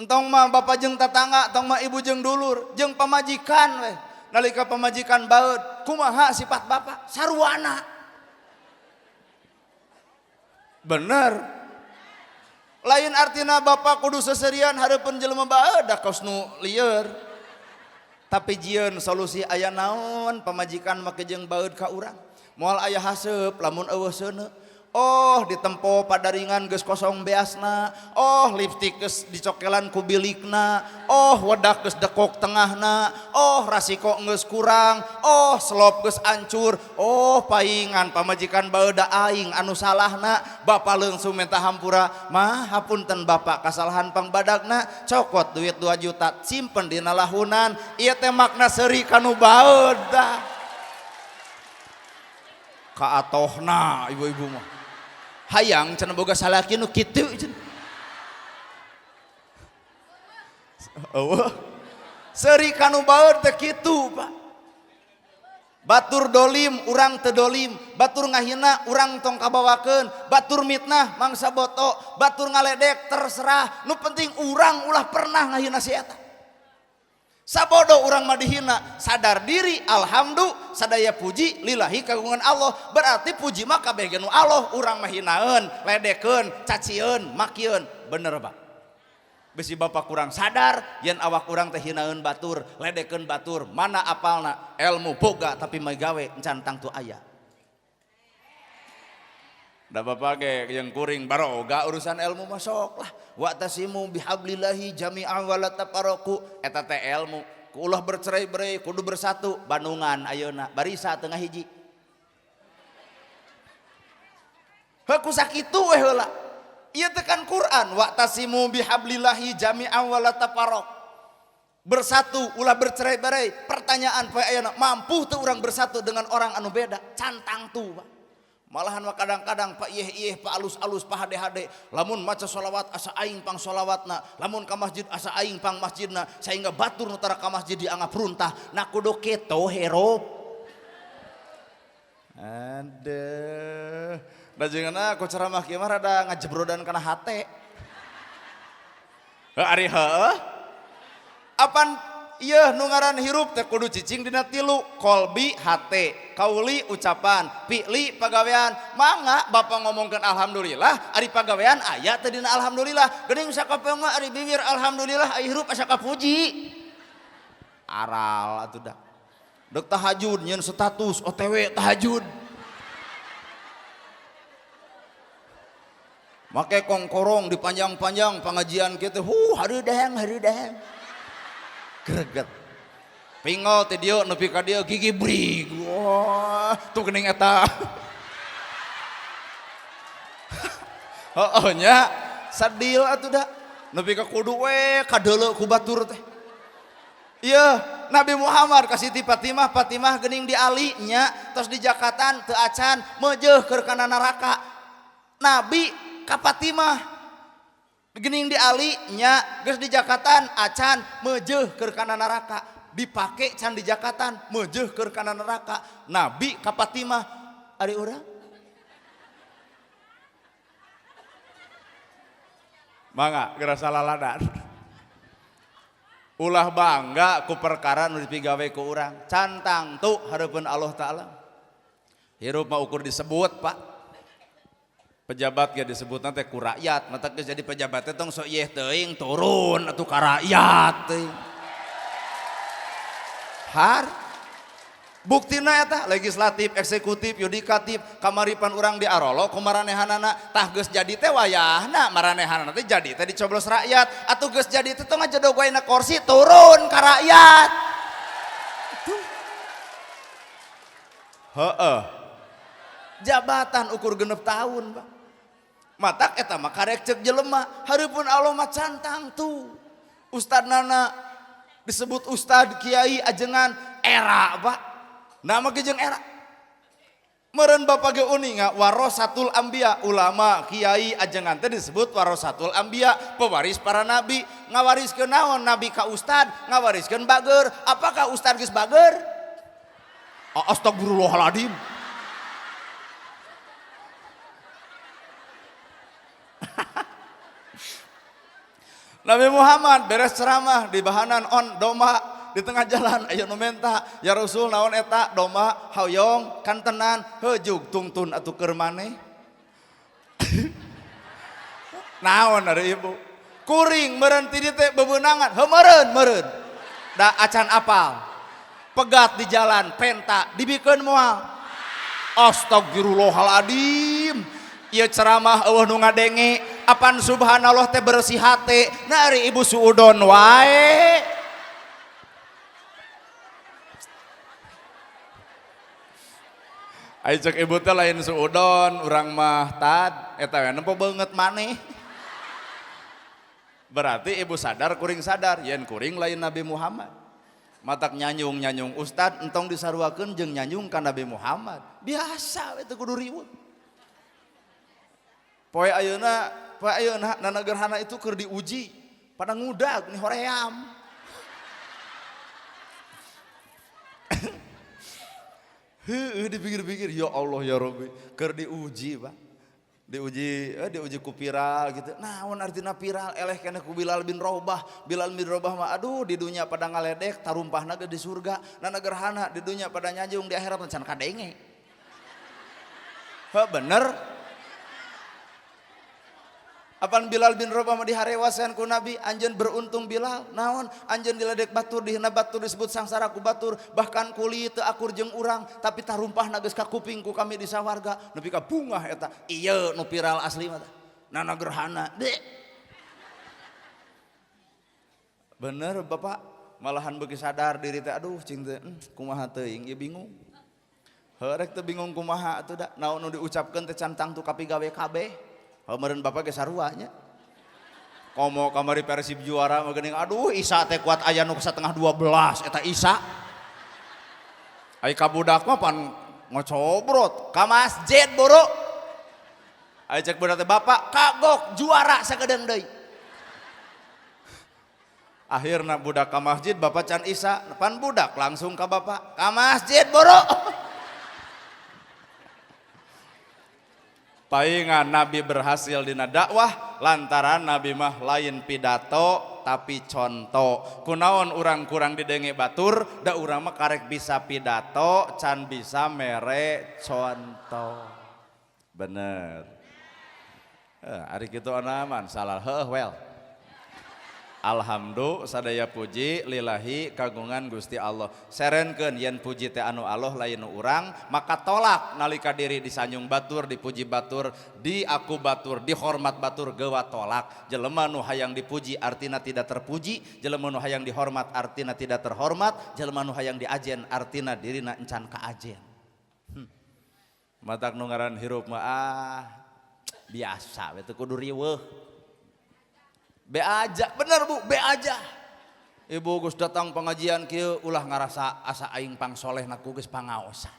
A: Entong mah bapak jeung tetangga, entong mah ibu jeung dulur, jeung pamajikan we. Nalika pamajikan baeud, kumaha sifat bapak? Sarwana. Bener. Lain artina bapak kudu seserian hareupeun jelema baeud da kaos nu lieur. Tapi jieun solusi aya naon pamajikan make jeung baeud ka urang. Moal aya haseup lamun eueuh seuneu. Oh ditempo padaringan geus kosong beasna. Oh lipstik geus dicokelan ku bilikna. Oh wedak geus dekok tengahna. Oh rasiko geus kurang. Oh selop geus ancur. Oh paingan pamajikan baeud da aing anu salahna. Bapa leungsung minta hampura. Mah hapunten bapak kasalahan pangbadagna. Cokot duit 2 juta simpen dina lahunan. Ieu teh makna seuri kanu baeud da. Kaatohna ibu-ibu mah. Hayang cenah boga salaki nu kitu cenah. Eueuh. Seuri kanu baeud teh kitu, Pak. Batur dolim urang teu dolim, batur ngahina urang tong kabawakeun, batur mitnah mangsa boto, batur ngaledek terserah, nu penting urang ulah pernah ngahina si eta. Sabodo urang mah dihina, sadar diri alhamdulillah sadaya puji lillahi kagungan Allah. Berarti puji mah kabeh nu Allah, urang mah hinaeun, ledekeun, cacieun, makieun. Bener, Pak. Bisi bapak kurang sadar yen awak urang teh hinaeun batur, ledekeun batur, mana apalna? Ilmu boga tapi mah gawe encan tangtu aya. Da bapak ge yang kuring baroga urusan ilmu mah sok lah. Wa'tasimu bihablillahi jami'an wa la tafarraqu. Eta teh ilmu. Ku ulah bercerai-berai kudu bersatu. Bandungan ayeuna barisa tengah hiji. Haku sakitu we heula. Ieu teh kan Quran. Wa'tasimu bihablillahi jami'an wa la tafarraqu. Bersatu ulah bercerai-berai. Pertanyaan poe ayeuna, mampu teu urang bersatu dengan orang anu beda? Cantang tuh, Pak. Malahan mah kadang-kadang pak ieh pak alus-alus pak hade-hade. Lamun maca sholawat asa aing pang sholawatna. Lamun ka masjid asa aing pang masjidna. Sehingga batur nu tara ka masjid dianggap runtah. Nah kudu kitu herop. Aduh. Da jengeunna ku ceramah kieu mah rada ngajebrodan kana hate. Ari heueuh. Apan ieu nu ngaran hirup teh kudu cicing dina tilu. Kolbi hate, kauli ucapan, fi'li pagawean. Mangga bapak ngomongkeun alhamdulillah, ari pagawean aya teh dina alhamdulillah. Geuning sakapeung mah ari bibir alhamdulillah, ari hirup asa kapuji. Aral atuh da. Deuk tahajud nyeun status OTW tahajud. Make kongkorong dipanjang-panjang pengajian kitu. Hareudang. Greget. Pingol ti dieu nepi ka dieu gigi brig. Wah, tuh geuning eta. Heueuh nya sadil atuh da. nepi ka kudu we kadeuleu ku batur teh. Iya, Nabi Muhammad kasih ti Fatimah, Fatimah geuning di Ali nya, tos di jakatan teu acan meujeuh keur kana neraka. Nabi ka Fatimah geuning di Ali nya, geus di jakatan acan meujeuh keur kana neraka. Dipake can di jakatan meujeuh keur kana neraka. Nabi ka Fatimah ari urang mangga gerasa laladan. Ulah bangga ku perkara nu dipigawe ku urang. Cantang tu hareupeun Allah Ta'ala. Hirup mah ukur disebut, Pak. Pejabat ge disebut nanti ku rakyat. Mata geus jadi pejabat teh tong sok yeh teuing turun atuh ka rakyat teuing. Har buktina eta legislatif, eksekutif, yudikatif, kamaripan urang di arolo ku maranehanana tah geus jadi teh wayahna maranehanana teh jadi teh dicoblos rakyat atuh geus jadi teh tong ngajodogaina kursi turun ka rakyat. Heeh. Jabatan ukur 6 tahun, Pak. Matak eta mah karek ceuk jelema, hareupeun Allah mah cantang tuh. Ustadnana disebut ustad kiai ajengan era, Pak. Nama gejeng era meureun bapak ge uninga warasatul anbiya, ulama kiai ajengan teh disebut warasatul anbiya, pewaris para nabi. Ngawariskeun naon nabi ka ustad, ngawariskeun bageur. Apakah ustad geus bageur? Astagfirullahaladzim. Nabi Muhammad beres ceramah di bahanan on doma di tengah jalan aya nu menta, ya Rasul naon eta domba hoyong kantenan heujug tungtun atuh keur maneh. Naon ari ibu? Kuring meureun ti dieu teh bebeunangan, heuh meureun. Da acan apal. Pegat di jalan penta dibikeun moal. Astagfirullahaladzim. Ieu ceramah eueuh nu ngadenge, apan subhanallah teh bersih hate. Na ari ibu suudon wae. Ajak ibu teh lain suudon, urang mah tad, eta we nempo beungeut maneh. Berarti ibu sadar kuring sadar, yen kuring lain Nabi Muhammad. Matak nyanyung ustad entong disaruakeun jeung nyanyung ka Nabi Muhammad. Biasa we teh kudu riweuh. Poe ayeuna nanagerhana itu keur diuji, pada ngudag nih hoream. Dipikir-pikir ya Allah ya Rabbi keur diuji, Pak. Diuji ku viral gitu. Naon artina viral eleh keneh ku Bilal bin Rabah. Bilal bin Rabah mah aduh di dunia pada ngaledek tarumpahna ge di surga. Nanagerhana di dunia pada nyajung di akhirat can kadenge. Heuh bener. Apan Bilal bin Rabah mah diharewasan ku Nabi, anjeun beruntung Bilal. Naon? Anjeun diledek batur, dihina batur disebut sangsara ku batur, bahkan kulit teu akur jeung urang, tapi tarumpahna geus ka kuping ku kami di sawarga, nepi ka bungah eta. Ieu nu viral asli mah teh. Nanagerhana. Bener Bapak, malahan beuki sadar diri teh aduh cing teh kumaha teuing ieu bingung. Heuh rek teu bingung kumaha atuh da. Naon nu diucapkeun teh cantang tu kapigawe kabeh. Meureun bapak ge sarua nya. Komo kamari Persib juara mah geuning aduh Isa teh kuat aya nu satengah 12 eta Isa. Ai ka budak mah pan ngocobrot ka masjid boro. Ai cek budak teh bapak kagok juara sakedeung deui. Akhirna budak ka masjid bapak can Isa, pan budak langsung ka bapak ka masjid boro. Paingan Nabi berhasil dina dakwah lantaran Nabi mah lain pidato tapi contoh. Kunaon urang kurang didenge batur, da urang mah karek bisa pidato can bisa mere contoh. Bener. Ari kitu anaman salah heuh well. Alhamdulillah sadaya puji lillahi kagungan Gusti Allah. Serenkeun yen puji teh anu Allah lain nu urang, maka tolak nalika diri disanjung batur, dipuji batur, diaku batur, dihormat batur geua tolak. Jelema nu hayang dipuji artina tidak terpuji, jelema nu hayang dihormat artina tidak terhormat, jelema nu hayang diajen artina dirina encan kaajen. Matak nu ngaran hirup mah biasa we teu kudu riweuh. be aja bener Bu, be aja. Ibu geus datang pengajian kieu ulah ngarasa asa aing pangsolehna ku geus pangaosan.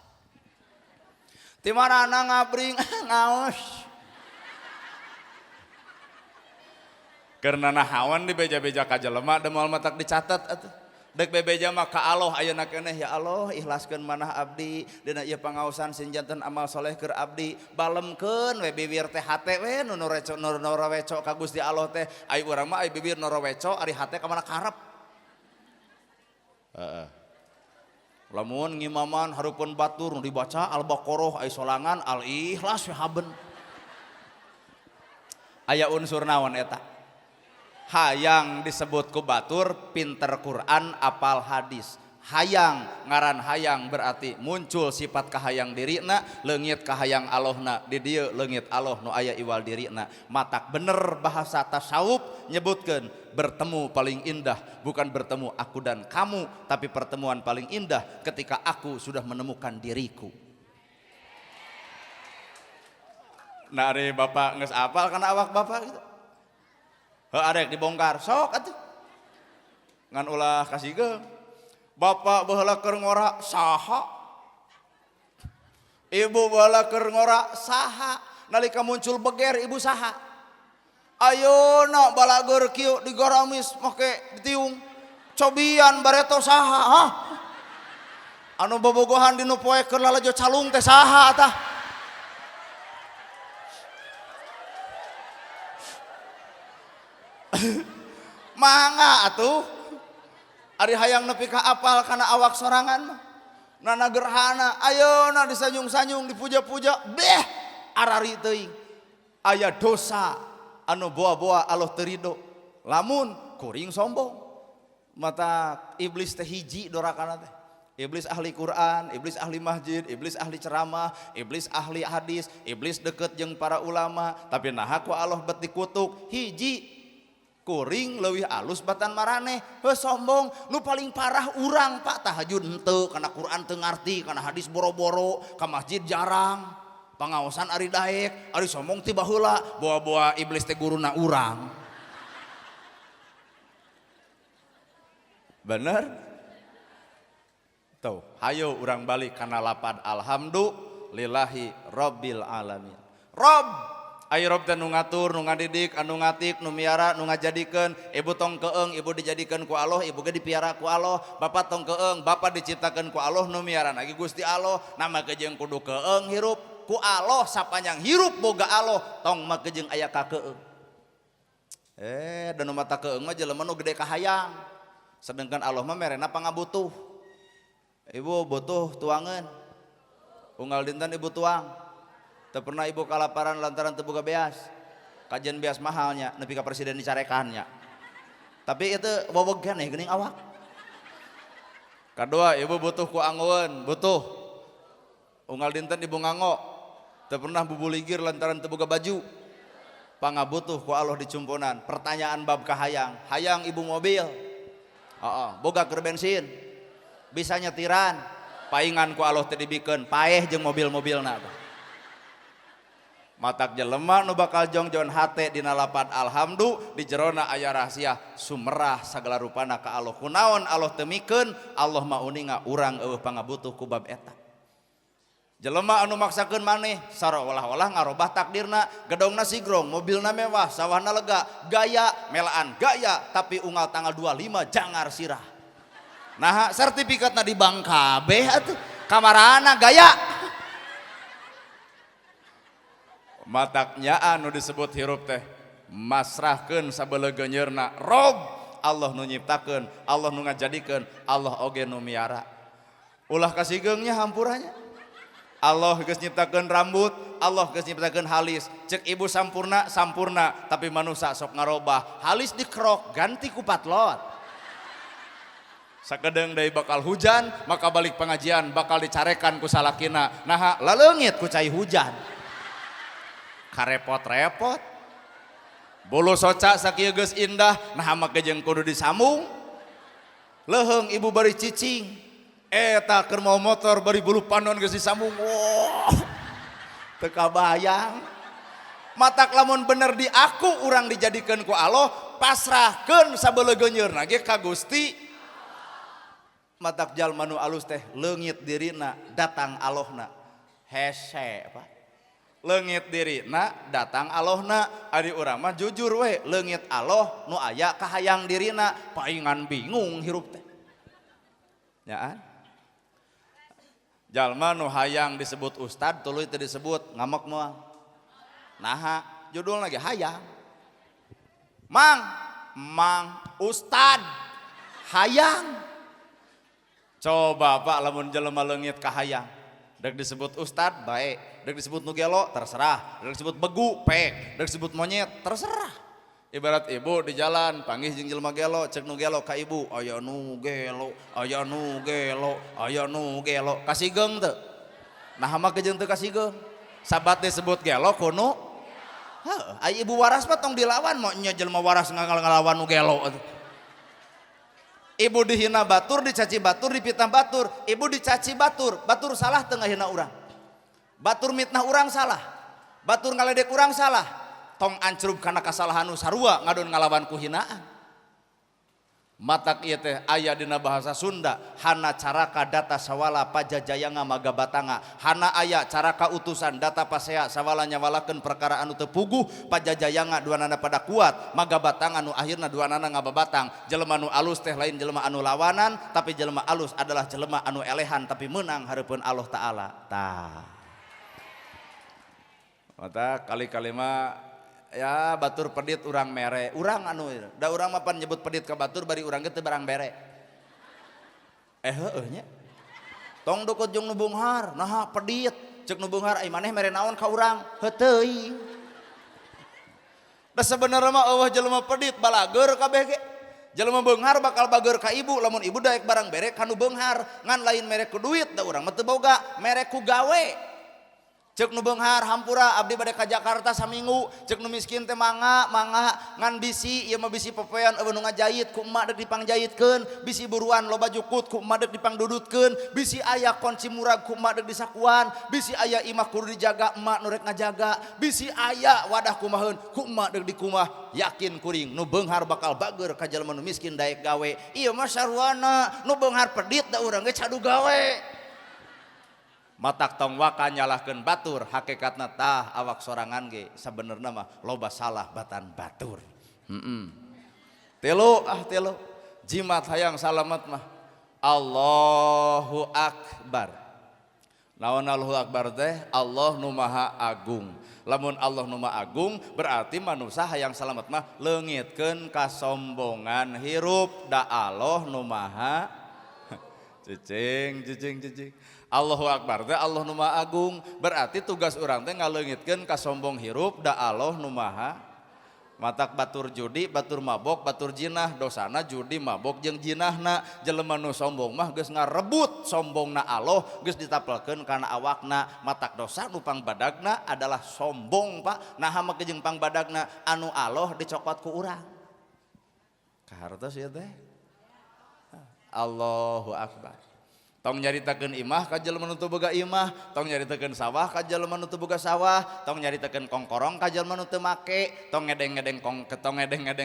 A: Ti manana ngabring ngaos. Karena nahawan di beja-beja ka jelema da moal matak dicatat atuh. Dek bebeja mah ka Allah ayeuna keneh ya Allah ikhlaskeun manah abdi dina ieu pangaosan sinjanten amal soleh keur abdi balemkeun we bibir teh hate we nu noroweco ka Gusti Allah teh ai urang mah ai bibir noroweco ari hate ka mana karep. Heeh. Lamun ngimaman hareupeun batur nu dibaca Al-Baqarah ai solangan Al-Ikhlas we haben. Aya unsur naon eta? Hayang disebut ku batur pinter Quran apal hadis. Hayang ngaran hayang berarti muncul sifat kahayang dirina, leungit kahayang Allahna di dieu leungit Allah nu aya iwal dirina. Matak bener bahasa tasawuf nyebutkeun bertemu paling indah bukan bertemu aku dan kamu, tapi pertemuan paling indah ketika aku sudah menemukan diriku. Nah, ari bapak geus apal kana awak bapak gitu. Arek dibongkar sok atuh ngan ulah kasihkeun bapak baheula keur ngora saha ibu baheula keur ngora saha nalika muncul beger ibu saha ayeuna balageur kieu digaramis make ditiung cobian bareto saha hah anu bobogohan dinu poe keur lalajo calung teh saha tah mangga atuh ari hayang nepi ka apal kana awak sorangan mah nana gerhana ayeuna disanjung-sanjung dipuja-puja beh arari teuing aya dosa anu boa-boa Allah teu ridho lamun kuring sombong mata iblis teh hiji dorakana teh iblis ahli Quran, iblis ahli masjid, iblis ahli ceramah, iblis ahli hadis, iblis deket jeung para ulama tapi naha ku Allah bet dikutuk hiji kuring leuwih alus batan maraneh heuh sombong nu paling parah urang Pak tahajud henteu kana Quran teu ngarti kana hadis boro-boro ka masjid jarang pangaosan ari daek ari sombong ti baheula boa-boa iblis teh guruna urang bener tuh hayo urang balik kana lapad alhamdulillahi rabbil alamin Rob ai Rob teh nu ngatur, nu ngadidik, anu ngatik, nu miara, nu ngajadikeun. Ibu tong keung, ibu dijadikeun ku Allah, ibu ge dipiara ku Allah. Bapak tong keung, bapak diciptakeun ku Allah, nu miara lagi Gusti Allah. Nama jeung kudu keung hirup ku Allah sapanjang hirup boga Allah, tong make jeung aya ka keung. Da nu mata keung mah jelema nu gede kahayang. Sedengkeun Allah mah merena pangabutuh. Ibu butuh tuangan. Unggal dinten ibu tuang. Teu pernah ibu kalaparan lantaran teu boga beas. Kajian beas mahalnya nepi ka presiden dicarekannya. Tapi itu bobogan geuning awak. Kadua ibu butuh ku anggeun, butuh. Unggal dinten ibu nganggo. Teu pernah bubuligir lantaran teu boga baju. Pangabutuh ku Allah dicumpunan. Pertanyaan bab kahayang. Hayang ibu mobil. Boga keur bensin. Bisa nyetiran. Paingan ku Allah teu dibikeun paeh jeung mobil-mobilna. Matak jelema nu bakal jongjon hate dina lapad alhamdu di jerona aya rahasia sumerah sagala rupana ka Allah kunaon Allah teu mikeun Allah mah uninga urang eueuh pangabutuh ku bab eta jelema anu maksakeun maneh sarolah-olah ngarobah takdirna gedongna sigrong mobilna mewah sawahna lega gaya melaan gaya tapi unggal tanggal 25 jangar sirah nah sertifikatna di bank kabeh atuh kamarana gaya mataknya anu disebut hirup teh masrahkeun sabeuleung geunyeurna Rob Allah nu nyiptakeun Allah nu ngajadikeun Allah oge nu miara ulah kasigeungnya hampuranya Allah geus nyiptakeun rambut Allah geus nyiptakeun halis cek ibu sampurna sampurna tapi manusia sok ngarobah halis dikrok ganti ku patlot sakedeung deui bakal hujan maka balik pengajian bakal dicarekan ku salakina naha laleungit ku cai hujan karepot-repot bulu soca sakieu geus indah nah make jeung kudu disambung leuheung ibu bari cicing eta keur mau motor bari bulu pandon geus disambung wow teu kabayang matak lamun bener di aku urang dijadikeun ku Allah pasrahkeun sabeulegeunyeurna ge ka Gusti. Matak jalma nu alus teh leungit dirina datang Allahna. Hese Pak. Leungit dirina datang Allahna. Ari urang mah jujur we, leungit Allah nu aya kahayang dirina, paingan bingung hirup teh. Nyaan. Jalma nu hayang disebut ustad tuluy teu disebut ngamek moal. Naha judul lagi hayang. Mang ustad hayang. Coba Pak lamun jelema leungit ka hayang. Dek disebut ustad baik, dek disebut nu gelo terserah, dek disebut begu pek, dek disebut monyet terserah. Ibarat ibu di jalan panggih jeung jelema gelo, cek nu gelo ka ibu, aya nu gelo, aya nu gelo, aya nu gelo, kasigeung teu? Nah mah kejeung teu kasigeung. Sabat disebut gelo kudu heuh, ai ibu waras mah tong dilawan moh nya jelema waras ngalawan nu gelo atuh. Ibu dihina batur, dicaci batur, dipitnah batur, ibu dicaci batur, batur salah teu ngahina urang. Batur mitnah urang salah. Batur ngaledek urang salah. Tong ancrup kana kasalahan nu sarua ngadon ngalawan ku hinaan. Matak ieu teh aya dina bahasa Sunda, hana caraka data sawala pajajayanga maga batanga. Hana aya caraka utusan data pasea sawala nyawalakeun perkara anu teu puguh, pajajayanga duanana pada kuat, maga batang anu akhirna duanana ngababatang. Jelema nu alus teh lain jelema anu lawanan, tapi jelema alus adalah jelema anu elehan tapi menang hareupeun Allah taala. Tah. Mata kali-kali mah ya batur pedit urang mere, urang anu da urang mah pan nyebut pedit ka batur bari urang ge teu barang bere. Heueuh nya. Tong dukut jeung nu beunghar, naha pedit, ceuk nu beunghar ai maneh mere naon ka urang? Heuh teuing. Da sabenerna mah eueuh jelema pedit balageur kabeh ge. Jelema beunghar bakal bager ka ibu, lamun ibu daek barang bere ka nu beunghar, ngan lain mere ku duit da urang mah teu boga, mere ku gawe. Cek nu beunghar hampura abdi bade ka Jakarta saminggu, cek nu miskin teh mangga ngan bisi ieu mah bisi popoean eueuh nu ngajait ku emak deuk dipangjayitkeun, bisi buruan loba jukut ku emak deuk dipangdudutkeun, bisi aya kunci murag ku emak deuk disakuan, bisi aya imah kudu dijaga emak nu rek ngajaga, bisi aya wadah kumaheun ku emak deuk dikumah. Yakin kuring nu beunghar bakal bager ka jalma nu miskin daek gawe. Ieu mah sarwana nu beunghar pedit da urang ge cadu gawe. Matak tong waka nyalahkeun batur, hakikatna tah awak sorangan ge sabenerna mah loba salah batan batur. Telu jimat hayang salamet mah Allahu Akbar. Naon Allahu Akbar teh? Allah nu maha agung. Lamun Allah nu maha agung berarti manusia hayang salamet mah leungitkeun kasombongan hirup da Allah nu maha cicing. Allahu Akbar teh Allah nu maha agung, berarti tugas urang teh ngaleungitkeun kasombong hirup da Allah nu maha. Matak batur judi, batur mabok, batur jinah, dosana judi, mabok jeung jinahna. Jelema nu sombong mah geus ngarebut sombongna Allah, geus ditapelkeun kana awakna. Matak dosa nu pangbadagna adalah sombong Pak. Naha mah jeung pangbadagna anu Allah dicokot ku urang. Kahartos ieu teh. Allahu Akbar. Tong nyaritakeun imah ka jelema nu teu boga imah, tong nyaritakeun sawah ka jelema nu teu boga sawah, tong nyaritakeun kongkorong ka jelema nu teu make, tong ngedeng-ngedeng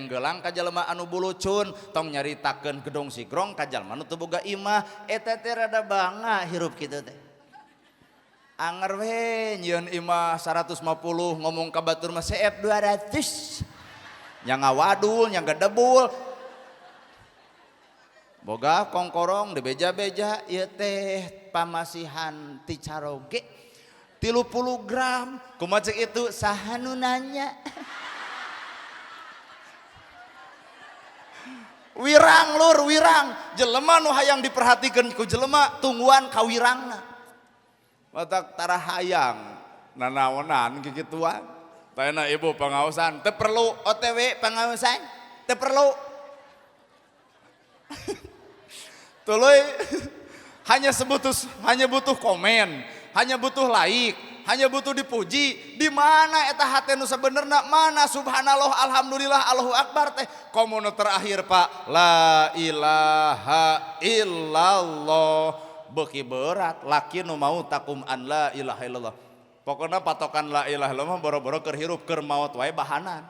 A: gelang ka jelema anu bulucun, tong nyaritakeun gedong sigrong ka jelema nu teu boga imah. Eta teh rada bangga hirup kitu teh. Anger we nyieun imah 150 ngomong ka batur mah CF 200. Nya ngawadul, nya gedebul. Boga kongkorong di beja-beja ieu teh pamasihan ti caroge 30 gram kumaha cek itu saha nu nanya. Wirang lur wirang jelema nu hayang diperhatikeun ku jelema tungguan ka wirangna. Matak tara hayang nanaonan kikituan. Tayana ibu pangaosan teu perlu OTW pangaosan teu perlu. Tuluy hanya butuh komen, hanya butuh like, hanya butuh dipuji. Di mana eta hate nu sabenerna? Mana subhanallah, alhamdulillah, Allahu Akbar teh? Komo nu terakhir Pak, la ilaha illallah. Beuki berat, laki nu mau takum an la ilaha illallah. Pokoknya patokan la ilaha illallah boro-boro keur hirup keur maot wae bahanan.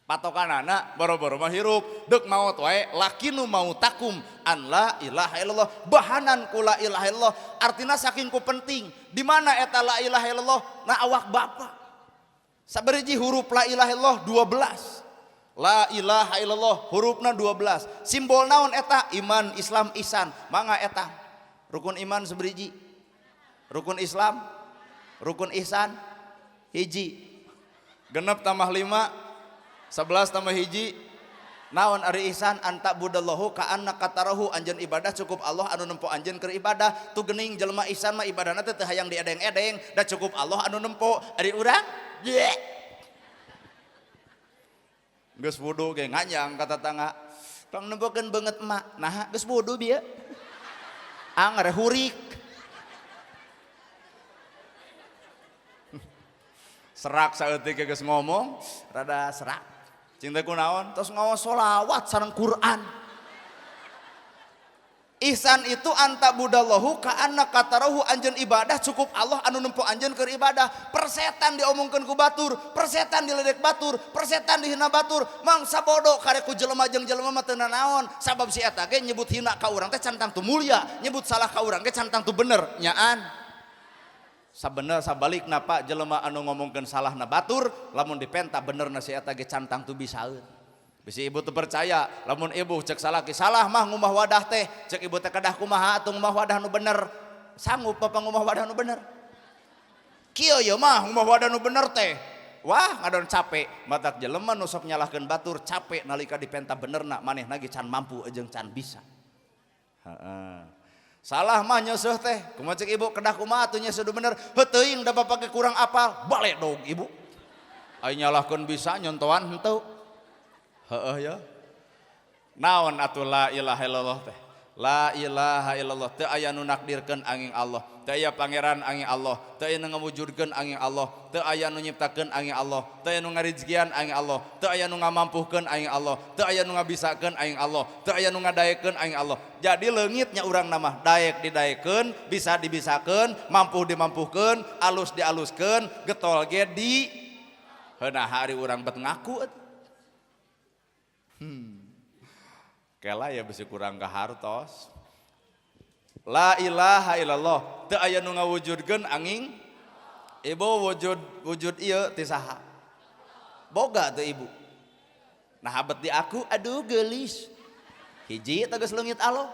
A: patokanana boro-boro mah hirup deuk maot wae lakinu mautakum an la ilaha illallah bahanan ku la ilaha illallah artina saking ku penting di mana eta la ilaha illallah na awak bapa saberiji huruf la ilaha illallah 12 la ilaha illallah hurufna 12 simbol naon eta iman Islam ihsan mangga eta rukun iman saberiji rukun Islam rukun ihsan hiji genep tambah 5 11 tambah hiji naon ari ihsan anta budallahu ka annaka tarahu anjeun ibadah cukup Allah anu nempo anjeun keur ibadah tu geuning jelema ihsan mah ibadahna teh hayang diedeng-edeng da cukup Allah anu nempo ari urang geus wudu ge nganyang ka tetangga tong nempokeun beungeut emak nah geus wudu bieu anggar hurik serak saeutik geus ngomong rada serak cinta kunaon terus ngawas sholawat sareng Quran ihsan itu anta budallahu ka annaka tarahu anjeun ibadah cukup Allah anu nempo anjeun keur ibadah persetan diomongkeun ku batur persetan diledek batur persetan dihina batur mangsa bodoh karek ku jelema jeung jelema mah teu naon sabab si eta ge nyebut hina ka urang teh can tangtu mulia nyebut salah ka urang ge can tangtu bener nyaan sabener sabalikna Pak jelema anu ngomongkeun salahna batur lamun dipenta benerna si eta ge can tangtu bisaeun bisi ibu teu percaya lamun ibu cek salaki salah mah ngumah wadah teh cek ibu teh kedah kumaha atuh ngumah wadah nu bener sanggup Bapak ngumah wadah nu bener kieu ye mah ngumah wadah nu bener teh wah ngadon capek matak jelema nu sok nyalahkeun batur capek nalika dipenta benerna manehna ge can mampu jeung can bisa heeh salah mah nyeuseut teh kumaha cek ibu kedah kumaha atuh nyeuseut bener heuh da bapak ge kurang apal bale dog ibu ai nyalahkeun bisa nyontoan henteu heuh ya naon atuh la ilaha illallah teh la ilaha illallah teu aya nu nakdirkeun angin Allah teu aya pangeran angin Allah teu aya nu ngawujudkeun angin Allah teu aya nu nyiptakeun angin Allah teu aya nu ngarizkian angin Allah teu aya nu ngamampuhkeun angin Allah teu aya nu ngabisakeun angin Allah teu aya nu ngadaekeun angin Allah jadi leungitnya urang nama daek didaekeun bisa dibisakeun mampu dimampuhkeun alus dialuskeun getol ge di heunah hari urang bet ngaku kela ya bisi kurang kahartos la ilaha illallah teu aya nu ngawujudkeun angin ibu wujud ieu ti saha boga teu ibu nah abet di aku aduh geulis hiji tegas leungit Allah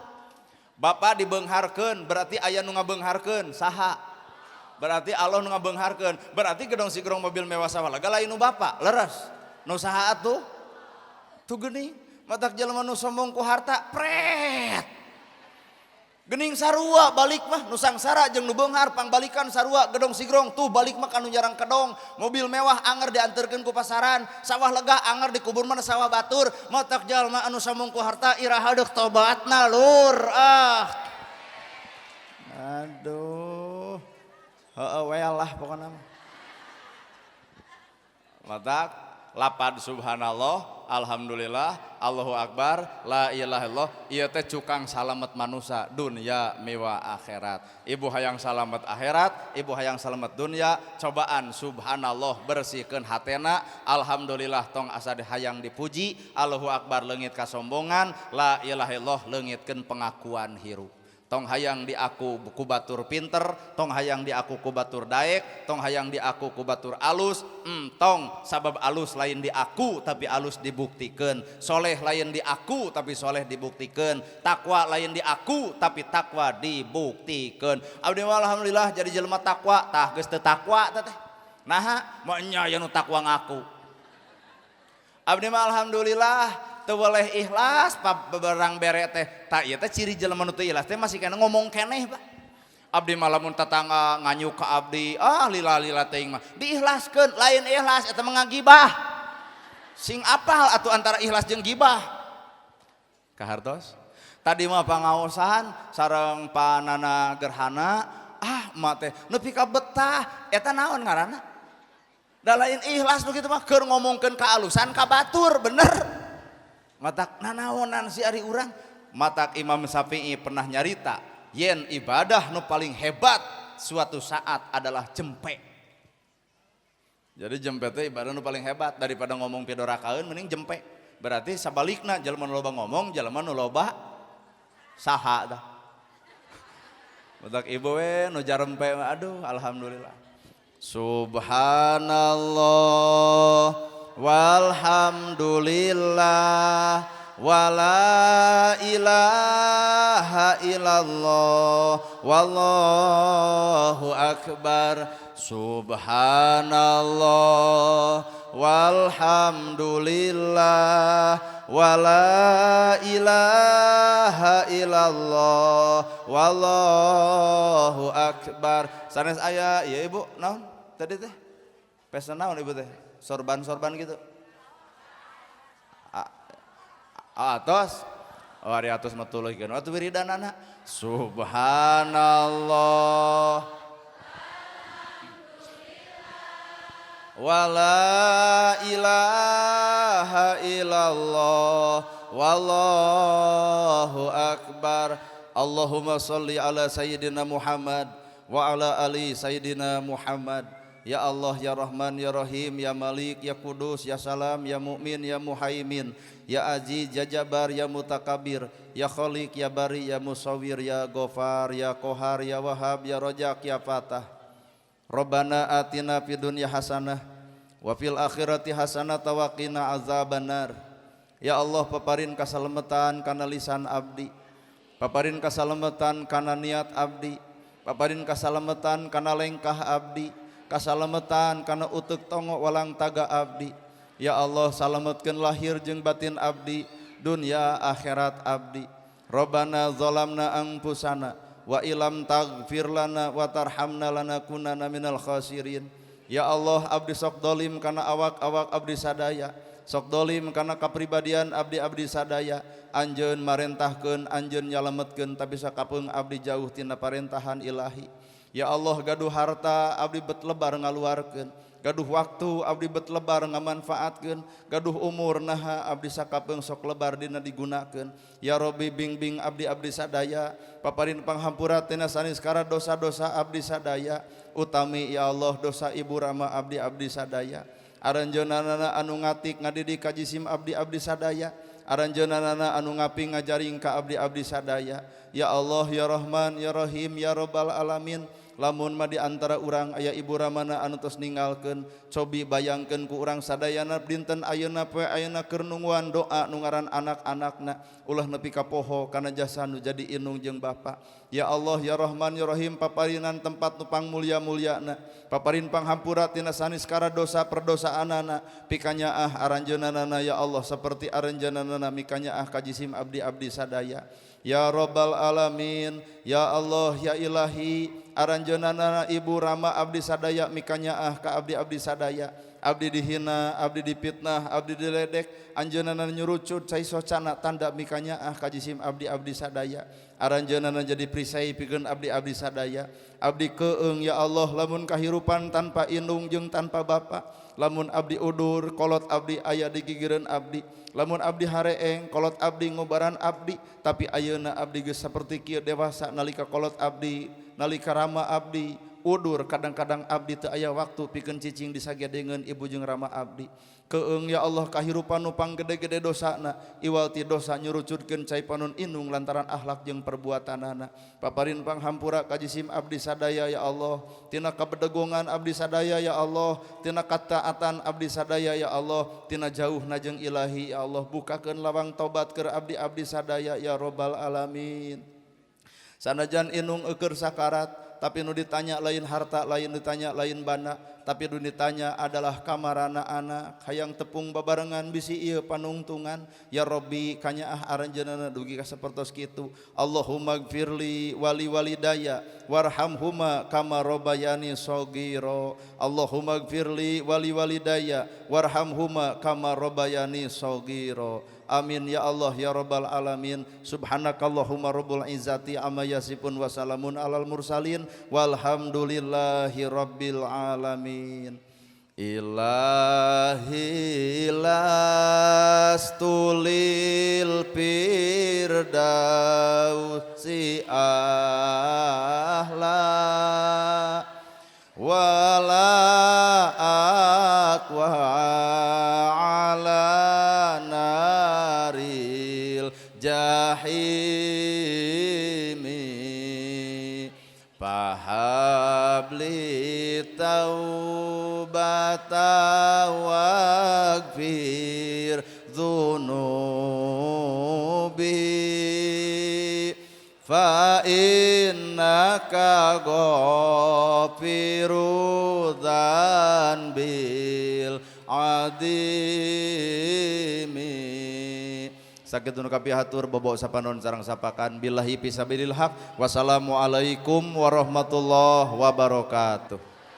A: Bapak dibeungharkeun berarti aya nu ngabeungharkeun saha berarti Allah nu ngabeungharkeun berarti gedong sigrong mobil mewah sawalega lain nu Bapak leres nu saha atuh tu geuning matak jelema nu sombong ku harta pret geuning sarua balik mah nu sangsara jeung nu beunghar pangbalikan sarua gedong sigrong tuh balik mah kanu jarang kedong mobil mewah anger dianterkeun ku pasaran sawah lega anger dikubur mana sawah batur matak jelema anu sombong ku harta iraha deuk tobatna lur aduh heueuh we lah pokona mah matak lapad subhanallah alhamdulillah Allahu akbar la ilaha illallah ieu teh cukang salamet manusia dunya miwa akhirat ibu hayang salamet akhirat ibu hayang salamet dunya cobaan subhanallah bersihkeun hatena alhamdulillah tong asa hayang dipuji Allahu akbar leungit kasombongan la ilaha illallah leungitkeun pengakuan hirup tong hayang diaku ku batur pinter tong hayang diaku ku batur daek tong hayang diaku ku batur alus tong sabab alus lain diaku tapi alus dibuktikeun soleh lain diaku tapi soleh dibuktikeun takwa lain diaku tapi takwa dibuktikeun abdi alhamdulillah jadi jelema takwa tah geus teu takwa teh naha moal nya aya nu takwa ngaku abdi alhamdulillah teu boleh ikhlas barang bere teh tak ieu teh ciri jelema nu teu ikhlas teh masih kana ngomong keneh Pak abdi mah lamun tetangga nganyuk ka abdi lila-lila teuing mah diikhlaskeun lain ikhlas eta mah ngagibah sing apal atuh antara ikhlas jeung gibah kahartos tadi mah pangaosan sareng panana gerhana mah teh nepi ka betah eta naon ngaranna da lain ikhlas nu kitu mah keur ngomongkeun ka alusan ka batur bener matak nanaonan si ari urang matak Imam Syafi'i pernah nyarita yen ibadah nu paling hebat suatu saat adalah jempe Jadi jempe teh ibaratna nu paling hebat daripada ngomong pidorakaeun mending jempe. Berarti sabalikna jelema nu loba ngomong, jelema nu loba saha tah. Budak ibu we nu jarempe aduh alhamdulillah. Subhanallah walhamdulillah wala ilaha illallah wallahu akbar. Subhanallah walhamdulillah wala ilaha illallah wallahu akbar. Sanes aya ya ibu naon tadi teh pesta naon ibu teh sorban gitu atos ari atos mah tuluykeun atuh wiridanana subhanallah wala ilaha illallah wallahu akbar. Allahumma sholli ala sayyidina Muhammad wa ala ali sayyidina Muhammad. Ya Allah ya Rahman ya Rahim ya Malik ya Kudus ya Salam ya Mu'min ya Muhaimin ya Aziz ya Jabbar ya Mutakabir ya Khaliq ya Bari ya Musawwir ya Ghafar ya Qahar ya Wahhab ya Rajaq ya Fatah. Rabbana atina fid dunya hasanah wa fil akhirati hasanah wa qina azabannar. Ya Allah paparin kasalametan kana lisan abdi, paparin kasalametan kana niat abdi, paparin kasalametan kana lengkah abdi, kasalametan kana utek tongo walang taga abdi. Ya Allah salametkeun lahir jeung batin abdi, dunya akhirat abdi. Rabbana zalamna anfusana wa ilam taghfir lana wa tarhamna lanakunanna minal khasirin. Ya Allah abdi sok dolim kana awak-awak abdi sadaya, sok dolim kana kapribadian abdi-abdi sadaya. Anjeun marentahkeun, anjeun nyalametkeun, tapi sakapeung abdi jauh tina parentahan ilahi. Ya Allah gaduh harta abdi bet lebar ngaluarkeun, gaduh waktu abdi bet lebar ngamanfaatkeun, gaduh umur naha abdi sakapeung sok lebar dina digunakeun. Ya Rabbi bimbing abdi-abdi sadaya, paparin panghampura tina saniskara dosa-dosa abdi sadaya, utami ya Allah dosa ibu rama abdi-abdi sadaya. Aranjeunana anu ngatik ngadidik kajisim abdi-abdi sadaya, aranjeunana anu ngaping ngajaring ka abdi-abdi sadaya. Ya Allah ya Rahman ya Rahim ya Rabbal alamin. Lamun mah di antara urang aya ibu ramana anu tos ninggalkeun, cobi bayangkeun ku urang sadayana dinten ayeuna poe ayeuna keur nungguan doa nu ngaran anak-anakna ulah nepi ka poho kana jasa nu jadi indung jeung bapa. Ya Allah ya Rahman ya Rahim paparinan tempat nu pangmulya-mulyana, paparin panghampura tina saniskara dosa perdosaanana, pikanyaah aranjeunana ya Allah saperti aranjeunana mikanyaah kajisim abdi-abdi sadaya. Ya Rabbal alamin, ya Allah ya Ilahi, aranjeunana ibu rama abdi sadaya mikanyaah ka abdi-abdi sadaya. Abdi dihina, abdi dipitnah, abdi diledek, anjeunana nyurucut cai socana tanda mikanyaah ka jisim abdi-abdi sadaya. Aranjeunana jadi perisai pikeun abdi-abdi sadaya. Abdi keung ya Allah lamun kahirupan tanpa indung jeung tanpa bapa, lamun abdi udur kolot abdi aya di gigireun abdi, lamun abdi hareeng kolot abdi ngobaran abdi, tapi ayeuna abdi geus saperti kieu dewasa nalika kolot abdi, nalika rama abdi udur kadang-kadang abdi teu aya waktu pikeun cicing disagedengeun ibu jeung rama abdi. Keung ya Allah kahirupan nu panggede-gede dosana, iwal ti dosa nyurucutkeun cai panon indung lantaran akhlak jeung perbuatanana. Paparin panghampura ka jisim abdi sadaya ya Allah, tina kabedegongan abdi sadaya ya Allah, tina kataatan abdi sadaya ya Allah, tina jauhna jeung Ilahi ya Allah, bukakeun lawang tobat keur abdi-abdi sadaya ya Rabbal alamin. Sanajan indung eukeur sakarat, tapi nu ditanya lain harta, lain ditanya lain bana, tapi nu ditanya adalah kamarana anak hayang tepung babarengan bisi ieu panungtungan. Ya Rabbi kanyaah aranjeunana dugi ka sapertos kitu. Allahumma gfirli wali walidaya warhamhuma kama rabbayani shaghira. Allahumma gfirli wali walidaya warhamhuma kama rabbayani shaghira. Amin ya Allah ya Rabbal alamin. Subhanakallahumma rabbul izzati amma yasifun wa salamun alal mursalin walhamdulillahi rabbil alamin. Ilahi lastulil firdausi ahla wala fahabli taubata waghfir dzunubi fa innaka ghafiru dzanbil adimi. Sakit nu kapihatur bobo sapanon sareng sapakan billahi fisabilil haq. Wassalamualaikum warahmatullahi wabarakatuh.